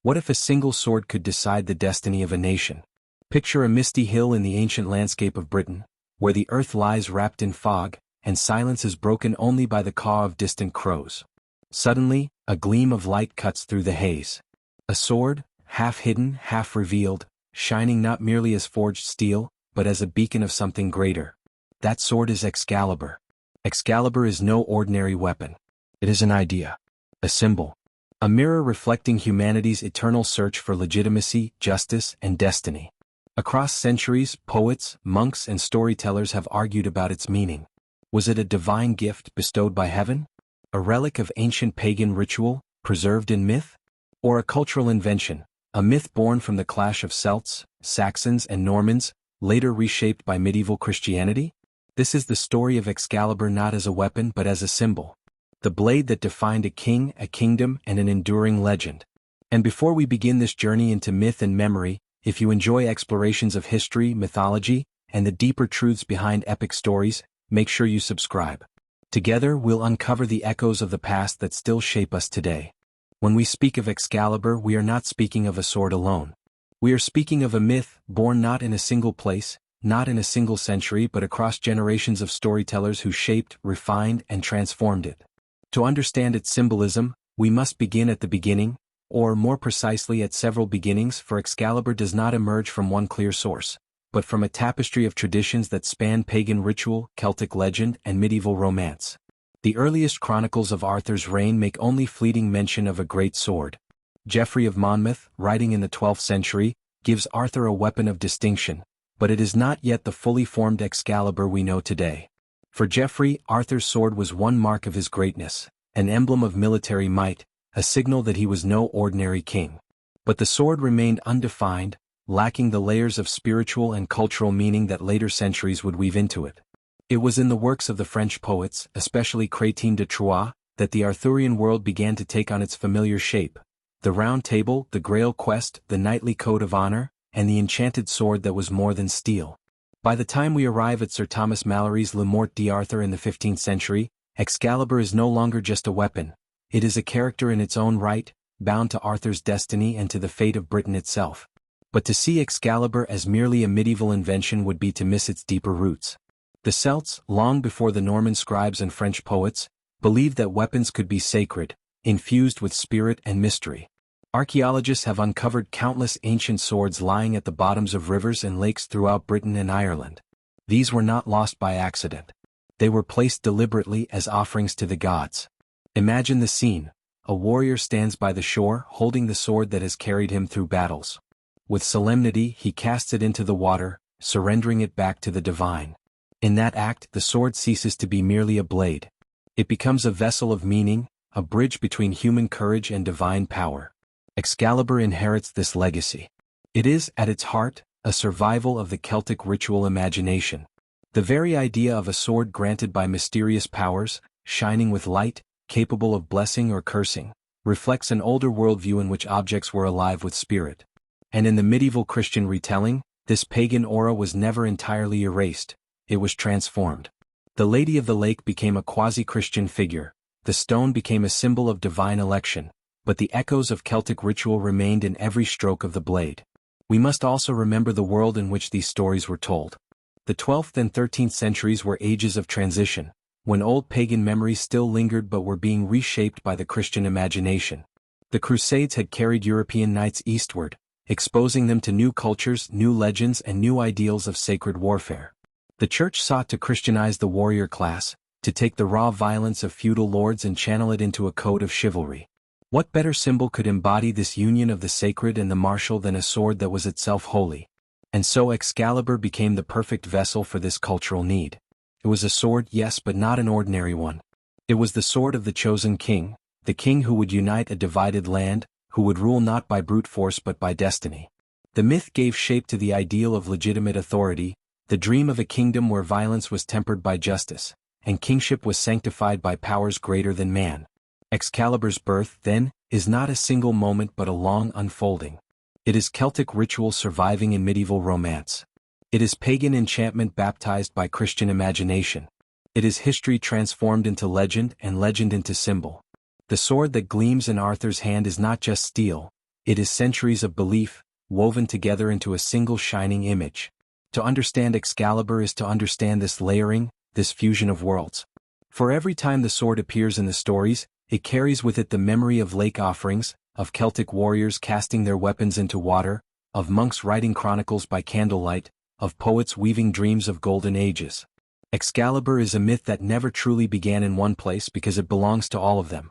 What if a single sword could decide the destiny of a nation? Picture a misty hill in the ancient landscape of Britain, where the earth lies wrapped in fog, and silence is broken only by the caw of distant crows. Suddenly, a gleam of light cuts through the haze. A sword, half hidden, half revealed, shining not merely as forged steel, but as a beacon of something greater. That sword is Excalibur. Excalibur is no ordinary weapon. It is an idea. A symbol. A mirror reflecting humanity's eternal search for legitimacy, justice, and destiny. Across centuries, poets, monks, and storytellers have argued about its meaning. Was it a divine gift bestowed by heaven? A relic of ancient pagan ritual, preserved in myth? Or a cultural invention, a myth born from the clash of Celts, Saxons, and Normans, later reshaped by medieval Christianity? This is the story of Excalibur not as a weapon but as a symbol. The blade that defined a king, a kingdom, and an enduring legend. And before we begin this journey into myth and memory, if you enjoy explorations of history, mythology, and the deeper truths behind epic stories, make sure you subscribe. Together we'll uncover the echoes of the past that still shape us today. When we speak of Excalibur, we are not speaking of a sword alone. We are speaking of a myth, born not in a single place, not in a single century but across generations of storytellers who shaped, refined, and transformed it. To understand its symbolism, we must begin at the beginning, or more precisely at several beginnings, for Excalibur does not emerge from one clear source, but from a tapestry of traditions that span pagan ritual, Celtic legend, and medieval romance. The earliest chronicles of Arthur's reign make only fleeting mention of a great sword. Geoffrey of Monmouth, writing in the 12th century, gives Arthur a weapon of distinction, but it is not yet the fully formed Excalibur we know today. For Geoffrey, Arthur's sword was one mark of his greatness, an emblem of military might, a signal that he was no ordinary king. But the sword remained undefined, lacking the layers of spiritual and cultural meaning that later centuries would weave into it. It was in the works of the French poets, especially Chrétien de Troyes, that the Arthurian world began to take on its familiar shape. The Round Table, the Grail quest, the knightly code of honor, and the enchanted sword that was more than steel. By the time we arrive at Sir Thomas Malory's Le Morte d'Arthur in the 15th century, Excalibur is no longer just a weapon. It is a character in its own right, bound to Arthur's destiny and to the fate of Britain itself. But to see Excalibur as merely a medieval invention would be to miss its deeper roots. The Celts, long before the Norman scribes and French poets, believed that weapons could be sacred, infused with spirit and mystery. Archaeologists have uncovered countless ancient swords lying at the bottoms of rivers and lakes throughout Britain and Ireland. These were not lost by accident. They were placed deliberately as offerings to the gods. Imagine the scene. A warrior stands by the shore, holding the sword that has carried him through battles. With solemnity, he casts it into the water, surrendering it back to the divine. In that act, the sword ceases to be merely a blade. It becomes a vessel of meaning, a bridge between human courage and divine power. Excalibur inherits this legacy. It is, at its heart, a survival of the Celtic ritual imagination. The very idea of a sword granted by mysterious powers, shining with light, capable of blessing or cursing, reflects an older worldview in which objects were alive with spirit. And in the medieval Christian retelling, this pagan aura was never entirely erased, it was transformed. The Lady of the Lake became a quasi-Christian figure, the stone became a symbol of divine election, but the echoes of Celtic ritual remained in every stroke of the blade. We must also remember the world in which these stories were told. The 12th and 13th centuries were ages of transition, when old pagan memories still lingered but were being reshaped by the Christian imagination. The Crusades had carried European knights eastward, exposing them to new cultures, new legends, and new ideals of sacred warfare. The Church sought to Christianize the warrior class, to take the raw violence of feudal lords and channel it into a code of chivalry. What better symbol could embody this union of the sacred and the martial than a sword that was itself holy? And so Excalibur became the perfect vessel for this cultural need. It was a sword, yes, but not an ordinary one. It was the sword of the chosen king, the king who would unite a divided land, who would rule not by brute force but by destiny. The myth gave shape to the ideal of legitimate authority, the dream of a kingdom where violence was tempered by justice, and kingship was sanctified by powers greater than man. Excalibur's birth, then, is not a single moment but a long unfolding. It is Celtic ritual surviving in medieval romance. It is pagan enchantment baptized by Christian imagination. It is history transformed into legend and legend into symbol. The sword that gleams in Arthur's hand is not just steel, It is centuries of belief, woven together into a single shining image. To understand Excalibur is to understand this layering, this fusion of worlds. For every time the sword appears in the stories, it carries with it the memory of lake offerings, of Celtic warriors casting their weapons into water, of monks writing chronicles by candlelight, of poets weaving dreams of golden ages. Excalibur is a myth that never truly began in one place because it belongs to all of them.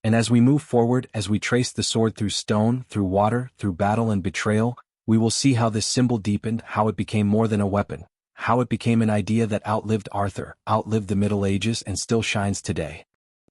And as we move forward, as we trace the sword through stone, through water, through battle and betrayal, we will see how this symbol deepened, how it became more than a weapon, how it became an idea that outlived Arthur, outlived the Middle Ages, and still shines today.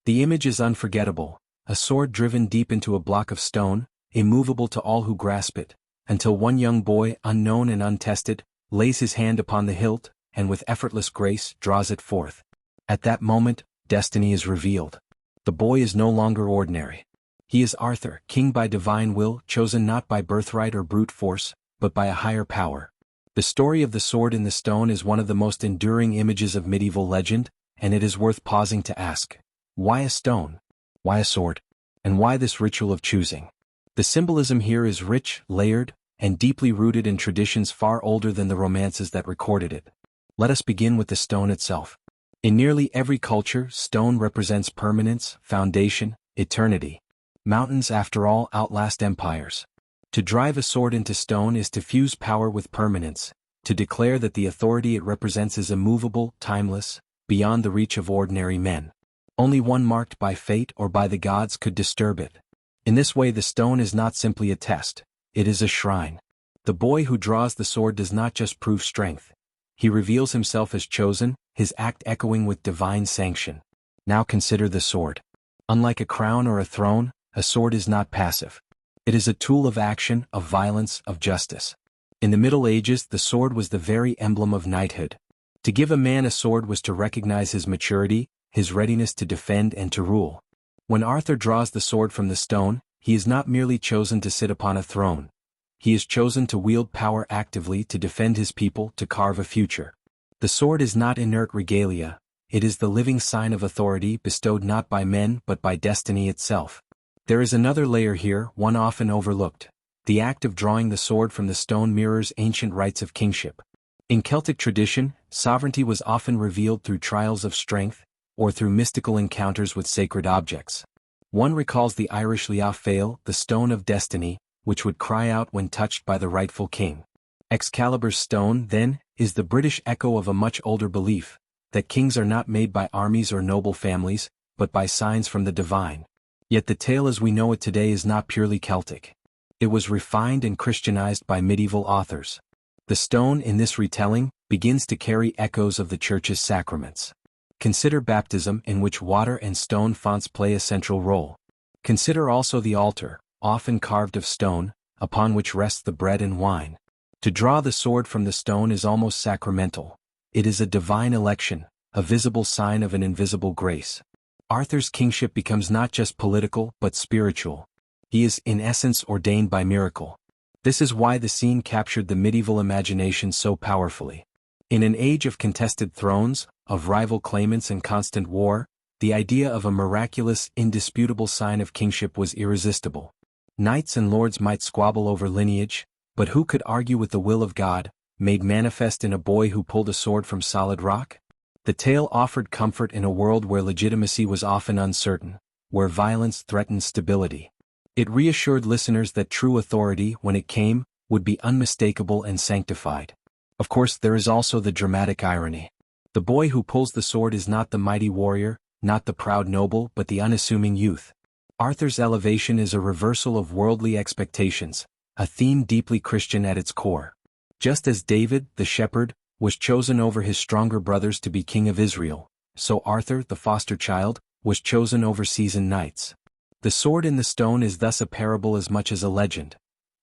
The image is unforgettable, a sword driven deep into a block of stone, immovable to all who grasp it, until one young boy, unknown and untested, lays his hand upon the hilt, and with effortless grace draws it forth. At that moment, destiny is revealed. The boy is no longer ordinary. He is Arthur, king by divine will, chosen not by birthright or brute force, but by a higher power. The story of the sword in the stone is one of the most enduring images of medieval legend, and it is worth pausing to ask, why a stone? Why a sword? And why this ritual of choosing? The symbolism here is rich, layered, and deeply rooted in traditions far older than the romances that recorded it. Let us begin with the stone itself. In nearly every culture, stone represents permanence, foundation, eternity. Mountains, after all, outlast empires. To drive a sword into stone is to fuse power with permanence, to declare that the authority it represents is immovable, timeless, beyond the reach of ordinary men. Only one marked by fate or by the gods could disturb it. In this way, the stone is not simply a test, it is a shrine. The boy who draws the sword does not just prove strength. He reveals himself as chosen, his act echoing with divine sanction. Now consider the sword. Unlike a crown or a throne, a sword is not passive. It is a tool of action, of violence, of justice. In the Middle Ages, the sword was the very emblem of knighthood. To give a man a sword was to recognize his maturity, his readiness to defend and to rule. When Arthur draws the sword from the stone, he is not merely chosen to sit upon a throne. He is chosen to wield power actively, to defend his people, to carve a future. The sword is not inert regalia, it is the living sign of authority bestowed not by men but by destiny itself. There is another layer here, one often overlooked. The act of drawing the sword from the stone mirrors ancient rights of kingship. In Celtic tradition, sovereignty was often revealed through trials of strength, or through mystical encounters with sacred objects. One recalls the Irish Leaf Fail, the stone of destiny, which would cry out when touched by the rightful king. Excalibur's stone, then, is the British echo of a much older belief, that kings are not made by armies or noble families, but by signs from the divine. Yet the tale as we know it today is not purely Celtic. It was refined and Christianized by medieval authors. The stone in this retelling begins to carry echoes of the Church's sacraments. Consider baptism, in which water and stone fonts play a central role. Consider also the altar, often carved of stone, upon which rests the bread and wine. To draw the sword from the stone is almost sacramental. It is a divine election, a visible sign of an invisible grace. Arthur's kingship becomes not just political but spiritual. He is in essence ordained by miracle. This is why the scene captured the medieval imagination so powerfully. In an age of contested thrones, of rival claimants and constant war, the idea of a miraculous, indisputable sign of kingship was irresistible. Knights and lords might squabble over lineage, but who could argue with the will of God, made manifest in a boy who pulled a sword from solid rock? The tale offered comfort in a world where legitimacy was often uncertain, where violence threatened stability. It reassured listeners that true authority, when it came, would be unmistakable and sanctified. Of course, there is also the dramatic irony. The boy who pulls the sword is not the mighty warrior, not the proud noble, but the unassuming youth. Arthur's elevation is a reversal of worldly expectations, a theme deeply Christian at its core. Just as David, the shepherd, was chosen over his stronger brothers to be king of Israel, so Arthur, the foster child, was chosen over seasoned knights. The sword in the stone is thus a parable as much as a legend.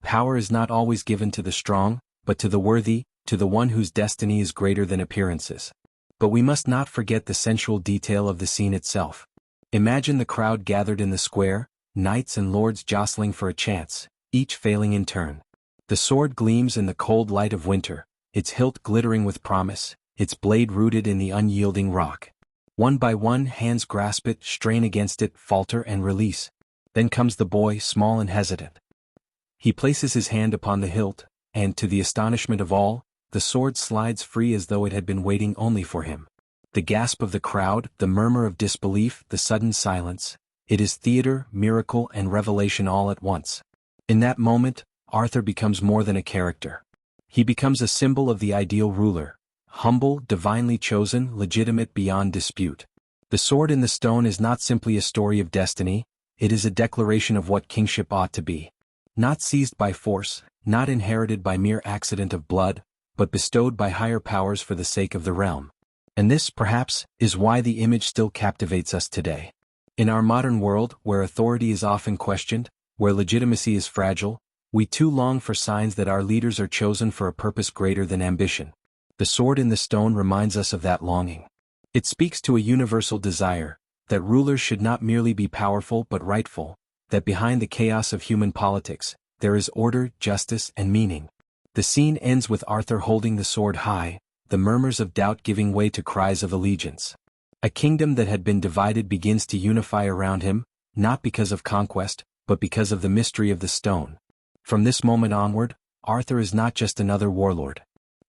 Power is not always given to the strong, but to the worthy, to the one whose destiny is greater than appearances. But we must not forget the sensual detail of the scene itself. Imagine the crowd gathered in the square, knights and lords jostling for a chance, each failing in turn. The sword gleams in the cold light of winter, its hilt glittering with promise, its blade rooted in the unyielding rock. One by one, hands grasp it, strain against it, falter and release. Then comes the boy, small and hesitant. He places his hand upon the hilt, and to the astonishment of all, the sword slides free as though it had been waiting only for him. The gasp of the crowd, the murmur of disbelief, the sudden silence. It is theater, miracle, and revelation all at once. In that moment, Arthur becomes more than a character. He becomes a symbol of the ideal ruler, humble, divinely chosen, legitimate beyond dispute. The sword in the stone is not simply a story of destiny, it is a declaration of what kingship ought to be. Not seized by force, not inherited by mere accident of blood, but bestowed by higher powers for the sake of the realm. And this, perhaps, is why the image still captivates us today. In our modern world, where authority is often questioned, where legitimacy is fragile, we too long for signs that our leaders are chosen for a purpose greater than ambition. The sword in the stone reminds us of that longing. It speaks to a universal desire, that rulers should not merely be powerful but rightful, that behind the chaos of human politics, there is order, justice, and meaning. The scene ends with Arthur holding the sword high, the murmurs of doubt giving way to cries of allegiance. A kingdom that had been divided begins to unify around him, not because of conquest, but because of the mystery of the stone. From this moment onward, Arthur is not just another warlord.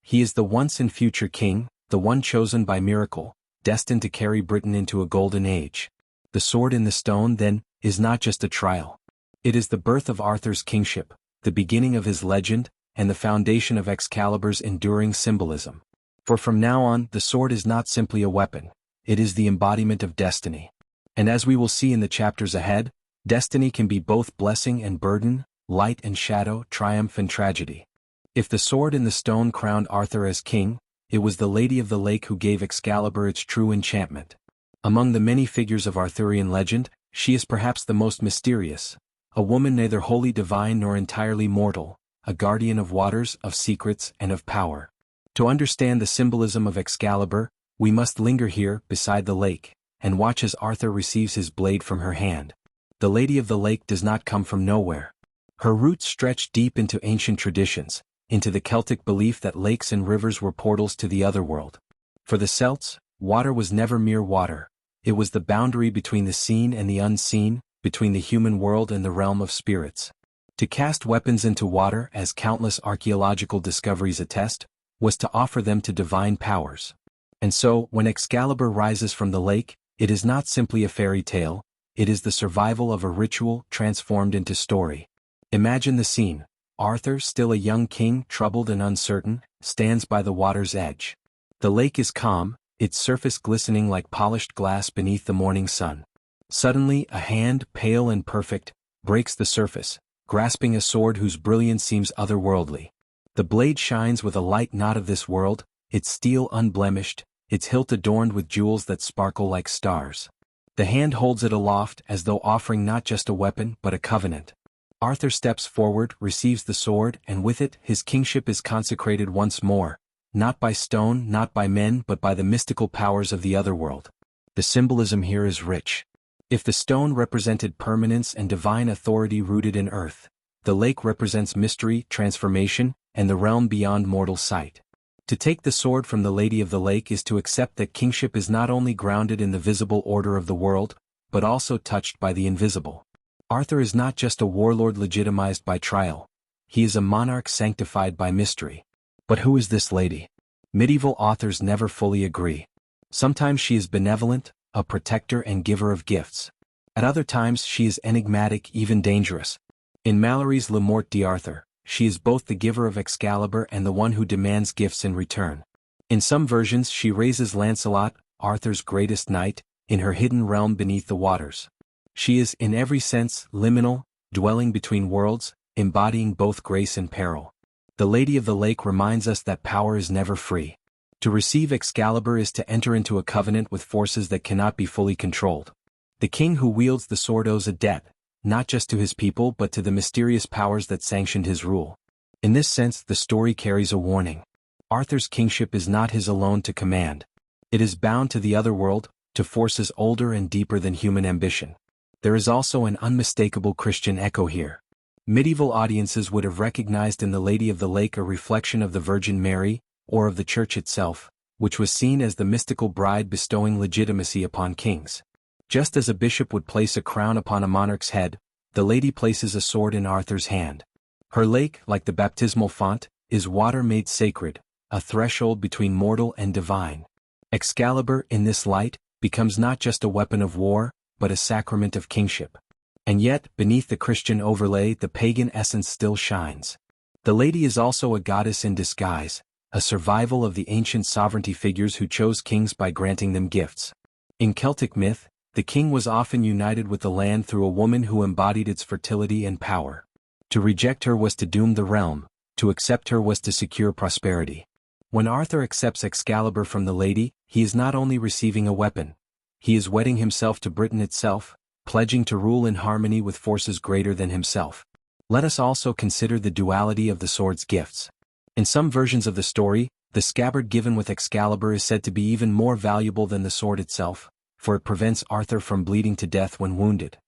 He is the once and future king, the one chosen by miracle, destined to carry Britain into a golden age. The sword in the stone, then, is not just a trial. It is the birth of Arthur's kingship, the beginning of his legend, and the foundation of Excalibur's enduring symbolism. For from now on, the sword is not simply a weapon, it is the embodiment of destiny. And as we will see in the chapters ahead, destiny can be both blessing and burden, light and shadow, triumph and tragedy. If the sword in the stone crowned Arthur as king, it was the Lady of the Lake who gave Excalibur its true enchantment. Among the many figures of Arthurian legend, she is perhaps the most mysterious, a woman neither wholly divine nor entirely mortal, a guardian of waters, of secrets, and of power. To understand the symbolism of Excalibur, we must linger here, beside the lake, and watch as Arthur receives his blade from her hand. The Lady of the Lake does not come from nowhere. Her roots stretch deep into ancient traditions, into the Celtic belief that lakes and rivers were portals to the otherworld. For the Celts, water was never mere water. It was the boundary between the seen and the unseen, between the human world and the realm of spirits. To cast weapons into water, as countless archaeological discoveries attest, was to offer them to divine powers. And so, when Excalibur rises from the lake, it is not simply a fairy tale, it is the survival of a ritual transformed into story. Imagine the scene. Arthur, still a young king, troubled and uncertain, stands by the water's edge. The lake is calm, its surface glistening like polished glass beneath the morning sun. Suddenly, a hand, pale and perfect, breaks the surface, grasping a sword whose brilliance seems otherworldly. The blade shines with a light not of this world, its steel unblemished, its hilt adorned with jewels that sparkle like stars. The hand holds it aloft as though offering not just a weapon but a covenant. Arthur steps forward, receives the sword, and with it, his kingship is consecrated once more, not by stone, not by men, but by the mystical powers of the otherworld. The symbolism here is rich. If the stone represented permanence and divine authority rooted in earth, the lake represents mystery, transformation, and the realm beyond mortal sight. To take the sword from the Lady of the Lake is to accept that kingship is not only grounded in the visible order of the world, but also touched by the invisible. Arthur is not just a warlord legitimized by trial, he is a monarch sanctified by mystery. But who is this lady? Medieval authors never fully agree. Sometimes she is benevolent, a protector and giver of gifts. At other times she is enigmatic, even dangerous. In Mallory's Le Morte d'Arthur, she is both the giver of Excalibur and the one who demands gifts in return. In some versions she raises Lancelot, Arthur's greatest knight, in her hidden realm beneath the waters. She is, in every sense, liminal, dwelling between worlds, embodying both grace and peril. The Lady of the Lake reminds us that power is never free. To receive Excalibur is to enter into a covenant with forces that cannot be fully controlled. The king who wields the sword owes a debt, not just to his people but to the mysterious powers that sanctioned his rule. In this sense, the story carries a warning. Arthur's kingship is not his alone to command. It is bound to the otherworld, to forces older and deeper than human ambition. There is also an unmistakable Christian echo here. Medieval audiences would have recognized in the Lady of the Lake a reflection of the Virgin Mary, or of the Church itself, which was seen as the mystical bride bestowing legitimacy upon kings. Just as a bishop would place a crown upon a monarch's head, the lady places a sword in Arthur's hand. Her lake, like the baptismal font, is water made sacred, a threshold between mortal and divine. Excalibur, in this light, becomes not just a weapon of war, but a sacrament of kingship. And yet, beneath the Christian overlay, the pagan essence still shines. The lady is also a goddess in disguise, a survival of the ancient sovereignty figures who chose kings by granting them gifts. In Celtic myth, the king was often united with the land through a woman who embodied its fertility and power. To reject her was to doom the realm, to accept her was to secure prosperity. When Arthur accepts Excalibur from the lady, he is not only receiving a weapon, he is wedding himself to Britain itself, pledging to rule in harmony with forces greater than himself. Let us also consider the duality of the sword's gifts. In some versions of the story, the scabbard given with Excalibur is said to be even more valuable than the sword itself, for it prevents Arthur from bleeding to death when wounded.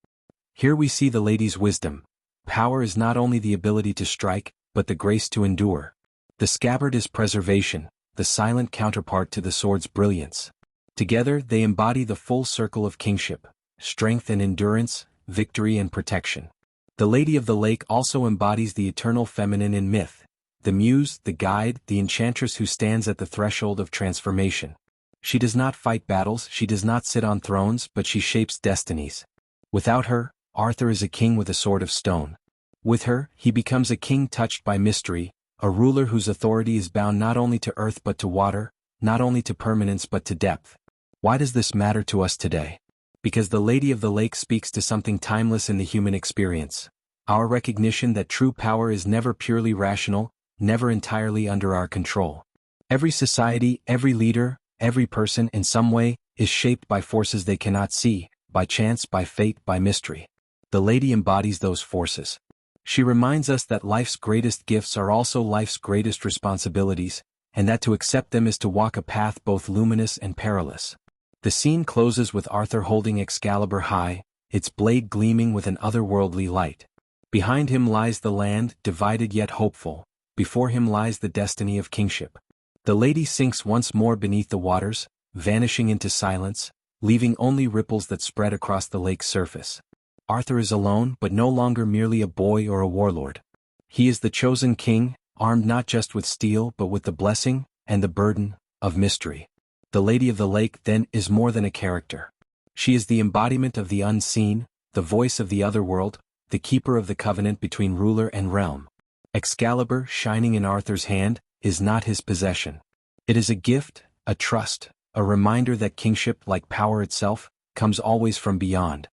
Here we see the lady's wisdom. Power is not only the ability to strike, but the grace to endure. The scabbard is preservation, the silent counterpart to the sword's brilliance. Together they embody the full circle of kingship, strength and endurance, victory and protection. The Lady of the Lake also embodies the eternal feminine in myth, the muse, the guide, the enchantress who stands at the threshold of transformation. She does not fight battles, she does not sit on thrones, but she shapes destinies. Without her, Arthur is a king with a sword of stone. With her, he becomes a king touched by mystery, a ruler whose authority is bound not only to earth but to water, not only to permanence but to depth. Why does this matter to us today? Because the Lady of the Lake speaks to something timeless in the human experience. Our recognition that true power is never purely rational, never entirely under our control. Every society, every leader, every person in some way, is shaped by forces they cannot see, by chance, by fate, by mystery. The lady embodies those forces. She reminds us that life's greatest gifts are also life's greatest responsibilities, and that to accept them is to walk a path both luminous and perilous. The scene closes with Arthur holding Excalibur high, its blade gleaming with an otherworldly light. Behind him lies the land, divided yet hopeful. Before him lies the destiny of kingship. The lady sinks once more beneath the waters, vanishing into silence, leaving only ripples that spread across the lake's surface. Arthur is alone, but no longer merely a boy or a warlord. He is the chosen king, armed not just with steel but with the blessing, and the burden, of mystery. The Lady of the Lake, then, is more than a character. She is the embodiment of the unseen, the voice of the otherworld, the keeper of the covenant between ruler and realm. Excalibur, shining in Arthur's hand, is not his possession. It is a gift, a trust, a reminder that kingship, like power itself, comes always from beyond.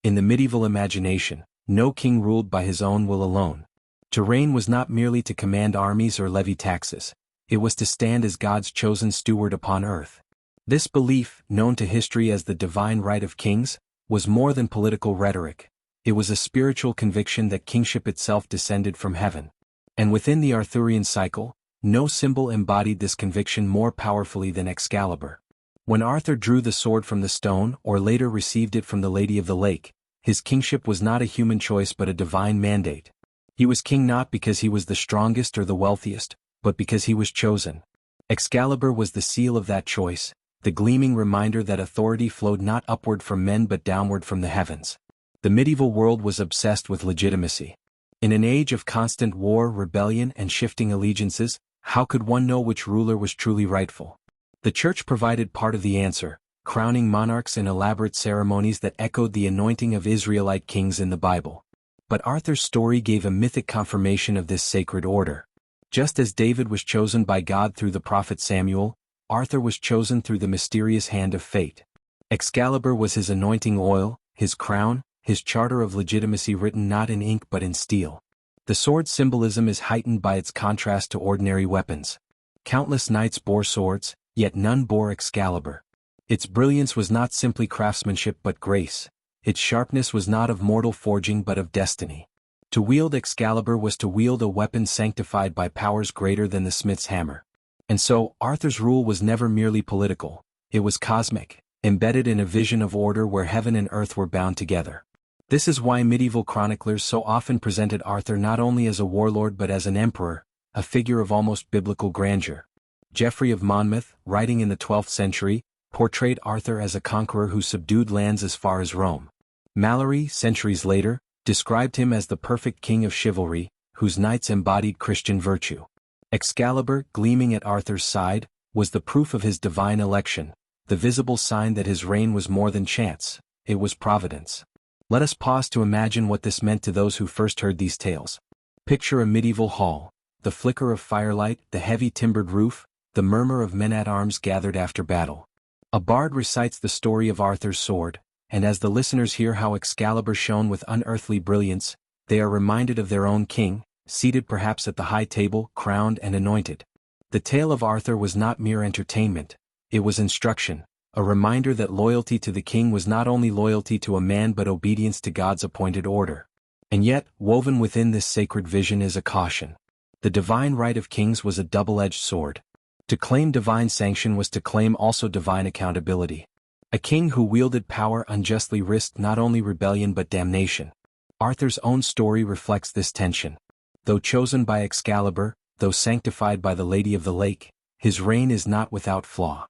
In the medieval imagination, no king ruled by his own will alone. To reign was not merely to command armies or levy taxes, it was to stand as God's chosen steward upon earth. This belief, known to history as the divine right of kings, was more than political rhetoric. It was a spiritual conviction that kingship itself descended from heaven. And within the Arthurian cycle, no symbol embodied this conviction more powerfully than Excalibur. When Arthur drew the sword from the stone or later received it from the Lady of the Lake, his kingship was not a human choice but a divine mandate. He was king not because he was the strongest or the wealthiest, but because he was chosen. Excalibur was the seal of that choice, the gleaming reminder that authority flowed not upward from men but downward from the heavens. The medieval world was obsessed with legitimacy. In an age of constant war, rebellion, and shifting allegiances, how could one know which ruler was truly rightful? The Church provided part of the answer, crowning monarchs in elaborate ceremonies that echoed the anointing of Israelite kings in the Bible. But Arthur's story gave a mythic confirmation of this sacred order. Just as David was chosen by God through the prophet Samuel, Arthur was chosen through the mysterious hand of fate. Excalibur was his anointing oil, his crown, his charter of legitimacy written not in ink but in steel. The sword's symbolism is heightened by its contrast to ordinary weapons. Countless knights bore swords, yet none bore Excalibur. Its brilliance was not simply craftsmanship but grace. Its sharpness was not of mortal forging but of destiny. To wield Excalibur was to wield a weapon sanctified by powers greater than the smith's hammer. And so, Arthur's rule was never merely political, it was cosmic, embedded in a vision of order where heaven and earth were bound together. This is why medieval chroniclers so often presented Arthur not only as a warlord but as an emperor, a figure of almost biblical grandeur. Geoffrey of Monmouth, writing in the 12th century, portrayed Arthur as a conqueror who subdued lands as far as Rome. Malory, centuries later, described him as the perfect king of chivalry, whose knights embodied Christian virtue. Excalibur, gleaming at Arthur's side, was the proof of his divine election, the visible sign that his reign was more than chance, it was providence. Let us pause to imagine what this meant to those who first heard these tales. Picture a medieval hall, the flicker of firelight, the heavy timbered roof, the murmur of men-at-arms gathered after battle. A bard recites the story of Arthur's sword, and as the listeners hear how Excalibur shone with unearthly brilliance, they are reminded of their own king, seated perhaps at the high table, crowned and anointed. The tale of Arthur was not mere entertainment, it was instruction, a reminder that loyalty to the king was not only loyalty to a man but obedience to God's appointed order. And yet, woven within this sacred vision is a caution. The divine right of kings was a double-edged sword. To claim divine sanction was to claim also divine accountability. A king who wielded power unjustly risked not only rebellion but damnation. Arthur's own story reflects this tension. Though chosen by Excalibur, though sanctified by the Lady of the Lake, his reign is not without flaw.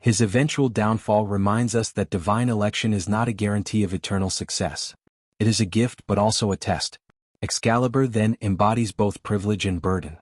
His eventual downfall reminds us that divine election is not a guarantee of eternal success. It is a gift but also a test. Excalibur then embodies both privilege and burden.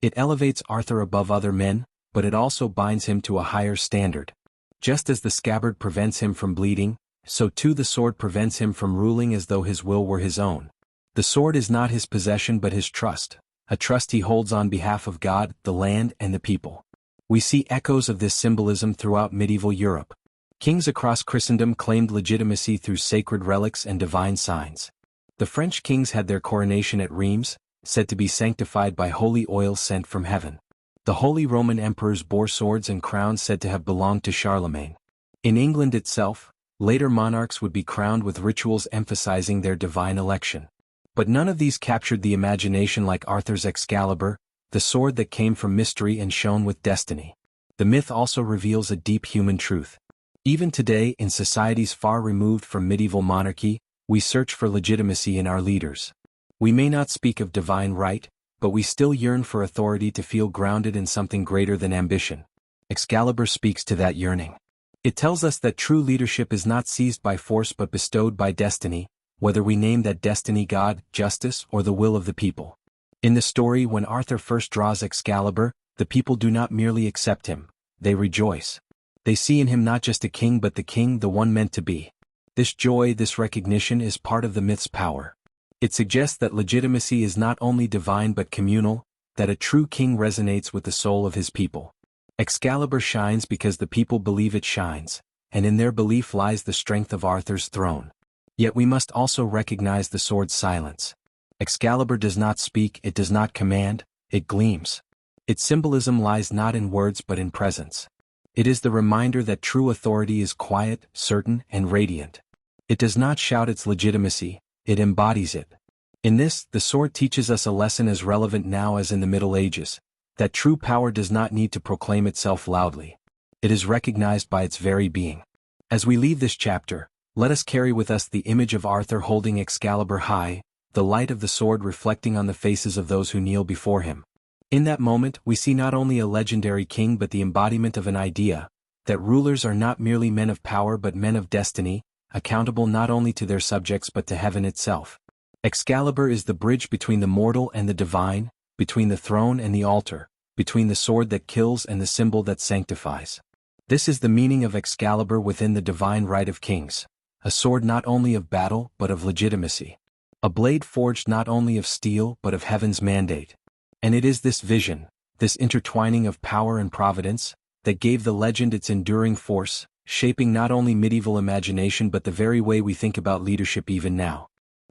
It elevates Arthur above other men, but it also binds him to a higher standard. Just as the scabbard prevents him from bleeding, so too the sword prevents him from ruling as though his will were his own. The sword is not his possession but his trust, a trust he holds on behalf of God, the land, and the people. We see echoes of this symbolism throughout medieval Europe. Kings across Christendom claimed legitimacy through sacred relics and divine signs. The French kings had their coronation at Reims, said to be sanctified by holy oil sent from heaven. The Holy Roman emperors bore swords and crowns said to have belonged to Charlemagne. In England itself, later monarchs would be crowned with rituals emphasizing their divine election. But none of these captured the imagination like Arthur's Excalibur, the sword that came from mystery and shone with destiny. The myth also reveals a deep human truth. Even today, in societies far removed from medieval monarchy, we search for legitimacy in our leaders. We may not speak of divine right, but we still yearn for authority to feel grounded in something greater than ambition. Excalibur speaks to that yearning. It tells us that true leadership is not seized by force but bestowed by destiny, whether we name that destiny God, justice, or the will of the people. In the story, when Arthur first draws Excalibur, the people do not merely accept him, they rejoice. They see in him not just a king but the king, the one meant to be. This joy, this recognition is part of the myth's power. It suggests that legitimacy is not only divine but communal, that a true king resonates with the soul of his people. Excalibur shines because the people believe it shines, and in their belief lies the strength of Arthur's throne. Yet we must also recognize the sword's silence. Excalibur does not speak, it does not command, it gleams. Its symbolism lies not in words but in presence. It is the reminder that true authority is quiet, certain, and radiant. It does not shout its legitimacy, it embodies it. In this, the sword teaches us a lesson as relevant now as in the Middle Ages, that true power does not need to proclaim itself loudly. It is recognized by its very being. As we leave this chapter, let us carry with us the image of Arthur holding Excalibur high, the light of the sword reflecting on the faces of those who kneel before him. In that moment, we see not only a legendary king but the embodiment of an idea, that rulers are not merely men of power but men of destiny, accountable not only to their subjects but to heaven itself. Excalibur is the bridge between the mortal and the divine, between the throne and the altar, between the sword that kills and the symbol that sanctifies. This is the meaning of Excalibur within the divine right of kings, a sword not only of battle but of legitimacy. A blade forged not only of steel but of heaven's mandate. And it is this vision, this intertwining of power and providence, that gave the legend its enduring force, shaping not only medieval imagination but the very way we think about leadership even now.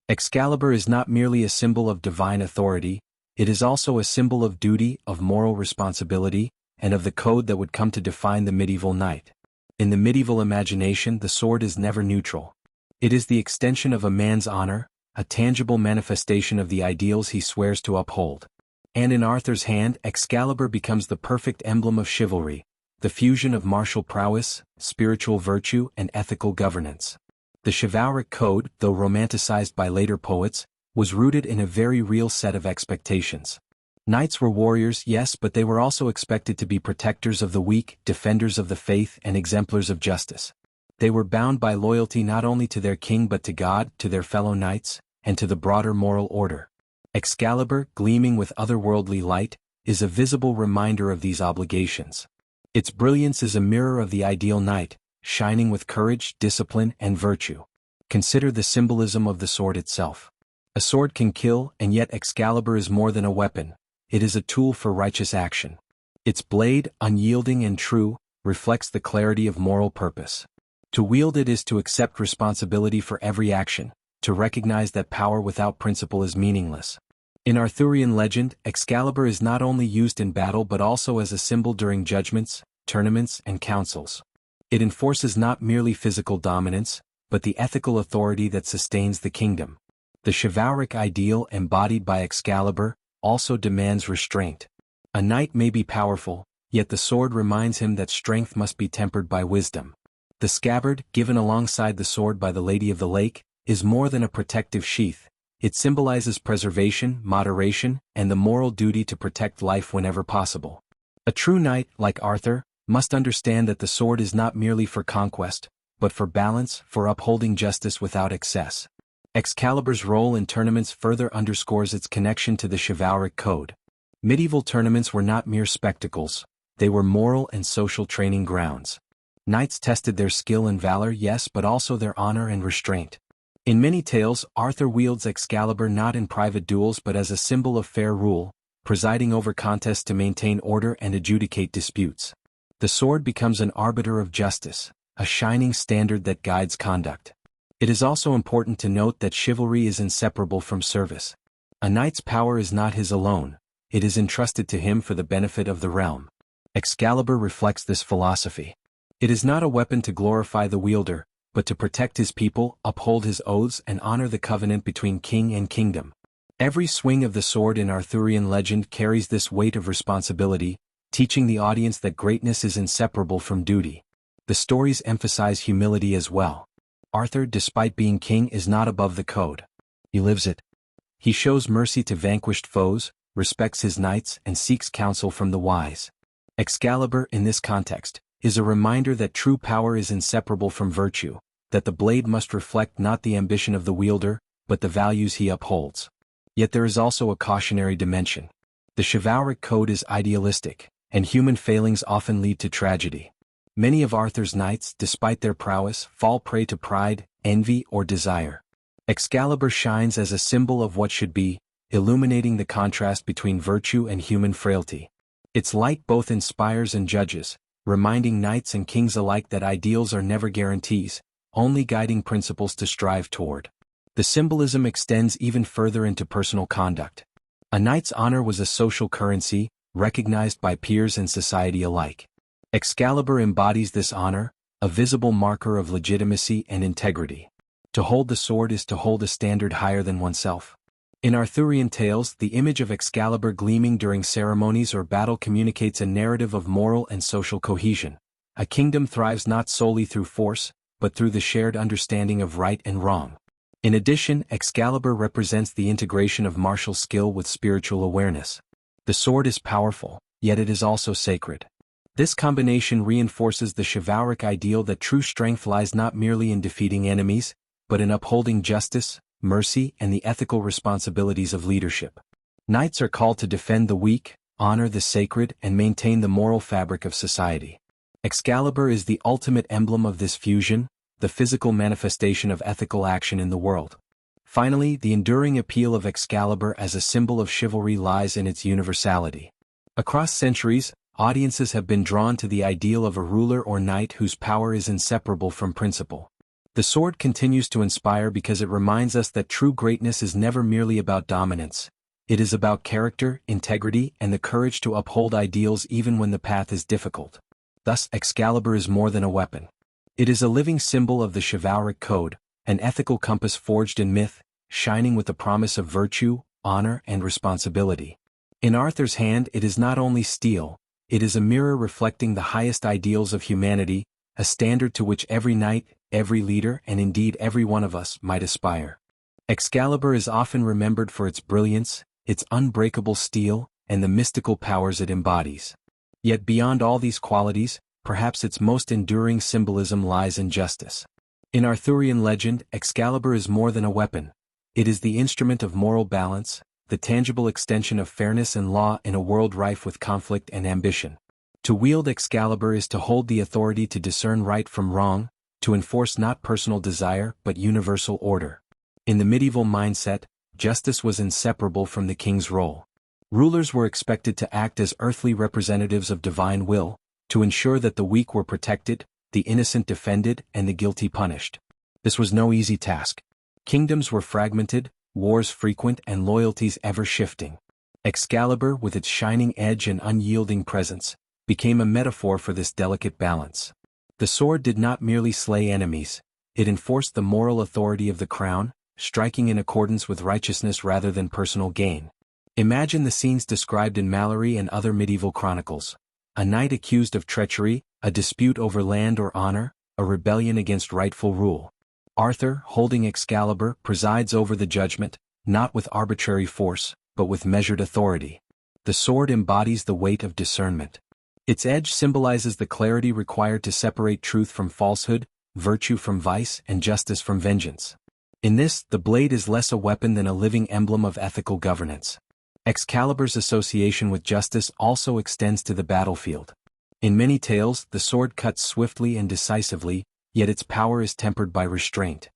Excalibur is not merely a symbol of divine authority, it is also a symbol of duty, of moral responsibility, and of the code that would come to define the medieval knight. In the medieval imagination, the sword is never neutral. It is the extension of a man's honor, a tangible manifestation of the ideals he swears to uphold. And in Arthur's hand, Excalibur becomes the perfect emblem of chivalry, the fusion of martial prowess, spiritual virtue, and ethical governance. The chivalric code, though romanticized by later poets, was rooted in a very real set of expectations. Knights were warriors, yes, but they were also expected to be protectors of the weak, defenders of the faith, and exemplars of justice. They were bound by loyalty not only to their king but to God, to their fellow knights, and to the broader moral order. Excalibur, gleaming with otherworldly light, is a visible reminder of these obligations. Its brilliance is a mirror of the ideal knight, shining with courage, discipline, and virtue. Consider the symbolism of the sword itself. A sword can kill, and yet Excalibur is more than a weapon. It is a tool for righteous action. Its blade, unyielding and true, reflects the clarity of moral purpose. To wield it is to accept responsibility for every action, to recognize that power without principle is meaningless. In Arthurian legend, Excalibur is not only used in battle but also as a symbol during judgments, tournaments, and councils. It enforces not merely physical dominance, but the ethical authority that sustains the kingdom. The chivalric ideal embodied by Excalibur also demands restraint. A knight may be powerful, yet the sword reminds him that strength must be tempered by wisdom. The scabbard, given alongside the sword by the Lady of the Lake, is more than a protective sheath. It symbolizes preservation, moderation, and the moral duty to protect life whenever possible. A true knight, like Arthur, must understand that the sword is not merely for conquest, but for balance, for upholding justice without excess. Excalibur's role in tournaments further underscores its connection to the chivalric code. Medieval tournaments were not mere spectacles, they were moral and social training grounds. Knights tested their skill and valor, yes, but also their honor and restraint. In many tales, Arthur wields Excalibur not in private duels but as a symbol of fair rule, presiding over contests to maintain order and adjudicate disputes. The sword becomes an arbiter of justice, a shining standard that guides conduct. It is also important to note that chivalry is inseparable from service. A knight's power is not his alone, it is entrusted to him for the benefit of the realm. Excalibur reflects this philosophy. It is not a weapon to glorify the wielder, but to protect his people, uphold his oaths, and honor the covenant between king and kingdom. Every swing of the sword in Arthurian legend carries this weight of responsibility, teaching the audience that greatness is inseparable from duty. The stories emphasize humility as well. Arthur, despite being king, is not above the code. He lives it. He shows mercy to vanquished foes, respects his knights, and seeks counsel from the wise. Excalibur, in this context, is a reminder that true power is inseparable from virtue, that the blade must reflect not the ambition of the wielder, but the values he upholds. Yet there is also a cautionary dimension. The chivalric code is idealistic, and human failings often lead to tragedy. Many of Arthur's knights, despite their prowess, fall prey to pride, envy, or desire. Excalibur shines as a symbol of what should be, illuminating the contrast between virtue and human frailty. Its light both inspires and judges, reminding knights and kings alike that ideals are never guarantees, only guiding principles to strive toward. The symbolism extends even further into personal conduct. A knight's honor was a social currency, recognized by peers and society alike. Excalibur embodies this honor, a visible marker of legitimacy and integrity. To hold the sword is to hold a standard higher than oneself. In Arthurian tales, the image of Excalibur gleaming during ceremonies or battle communicates a narrative of moral and social cohesion. A kingdom thrives not solely through force, but through the shared understanding of right and wrong. In addition, Excalibur represents the integration of martial skill with spiritual awareness. The sword is powerful, yet it is also sacred. This combination reinforces the chivalric ideal that true strength lies not merely in defeating enemies, but in upholding justice, mercy, and the ethical responsibilities of leadership. Knights are called to defend the weak, honor the sacred, and maintain the moral fabric of society. Excalibur is the ultimate emblem of this fusion, the physical manifestation of ethical action in the world. Finally, the enduring appeal of Excalibur as a symbol of chivalry lies in its universality. Across centuries, audiences have been drawn to the ideal of a ruler or knight whose power is inseparable from principle. The sword continues to inspire because it reminds us that true greatness is never merely about dominance. It is about character, integrity, and the courage to uphold ideals even when the path is difficult. Thus, Excalibur is more than a weapon. It is a living symbol of the chivalric code, an ethical compass forged in myth, shining with the promise of virtue, honor, and responsibility. In Arthur's hand, it is not only steel, it is a mirror reflecting the highest ideals of humanity, a standard to which every knight, every leader, and indeed every one of us might aspire. Excalibur is often remembered for its brilliance, its unbreakable steel, and the mystical powers it embodies. Yet beyond all these qualities, perhaps its most enduring symbolism lies in justice. In Arthurian legend, Excalibur is more than a weapon. It is the instrument of moral balance, the tangible extension of fairness and law in a world rife with conflict and ambition. To wield Excalibur is to hold the authority to discern right from wrong, to enforce not personal desire but universal order. In the medieval mindset, justice was inseparable from the king's role. Rulers were expected to act as earthly representatives of divine will, to ensure that the weak were protected, the innocent defended, and the guilty punished. This was no easy task. Kingdoms were fragmented, wars frequent, and loyalties ever-shifting. Excalibur, with its shining edge and unyielding presence, became a metaphor for this delicate balance. The sword did not merely slay enemies, it enforced the moral authority of the crown, striking in accordance with righteousness rather than personal gain. Imagine the scenes described in Mallory and other medieval chronicles. A knight accused of treachery, a dispute over land or honor, a rebellion against rightful rule. Arthur, holding Excalibur, presides over the judgment, not with arbitrary force, but with measured authority. The sword embodies the weight of discernment. Its edge symbolizes the clarity required to separate truth from falsehood, virtue from vice, and justice from vengeance. In this, the blade is less a weapon than a living emblem of ethical governance. Excalibur's association with justice also extends to the battlefield. In many tales, the sword cuts swiftly and decisively, yet its power is tempered by restraint.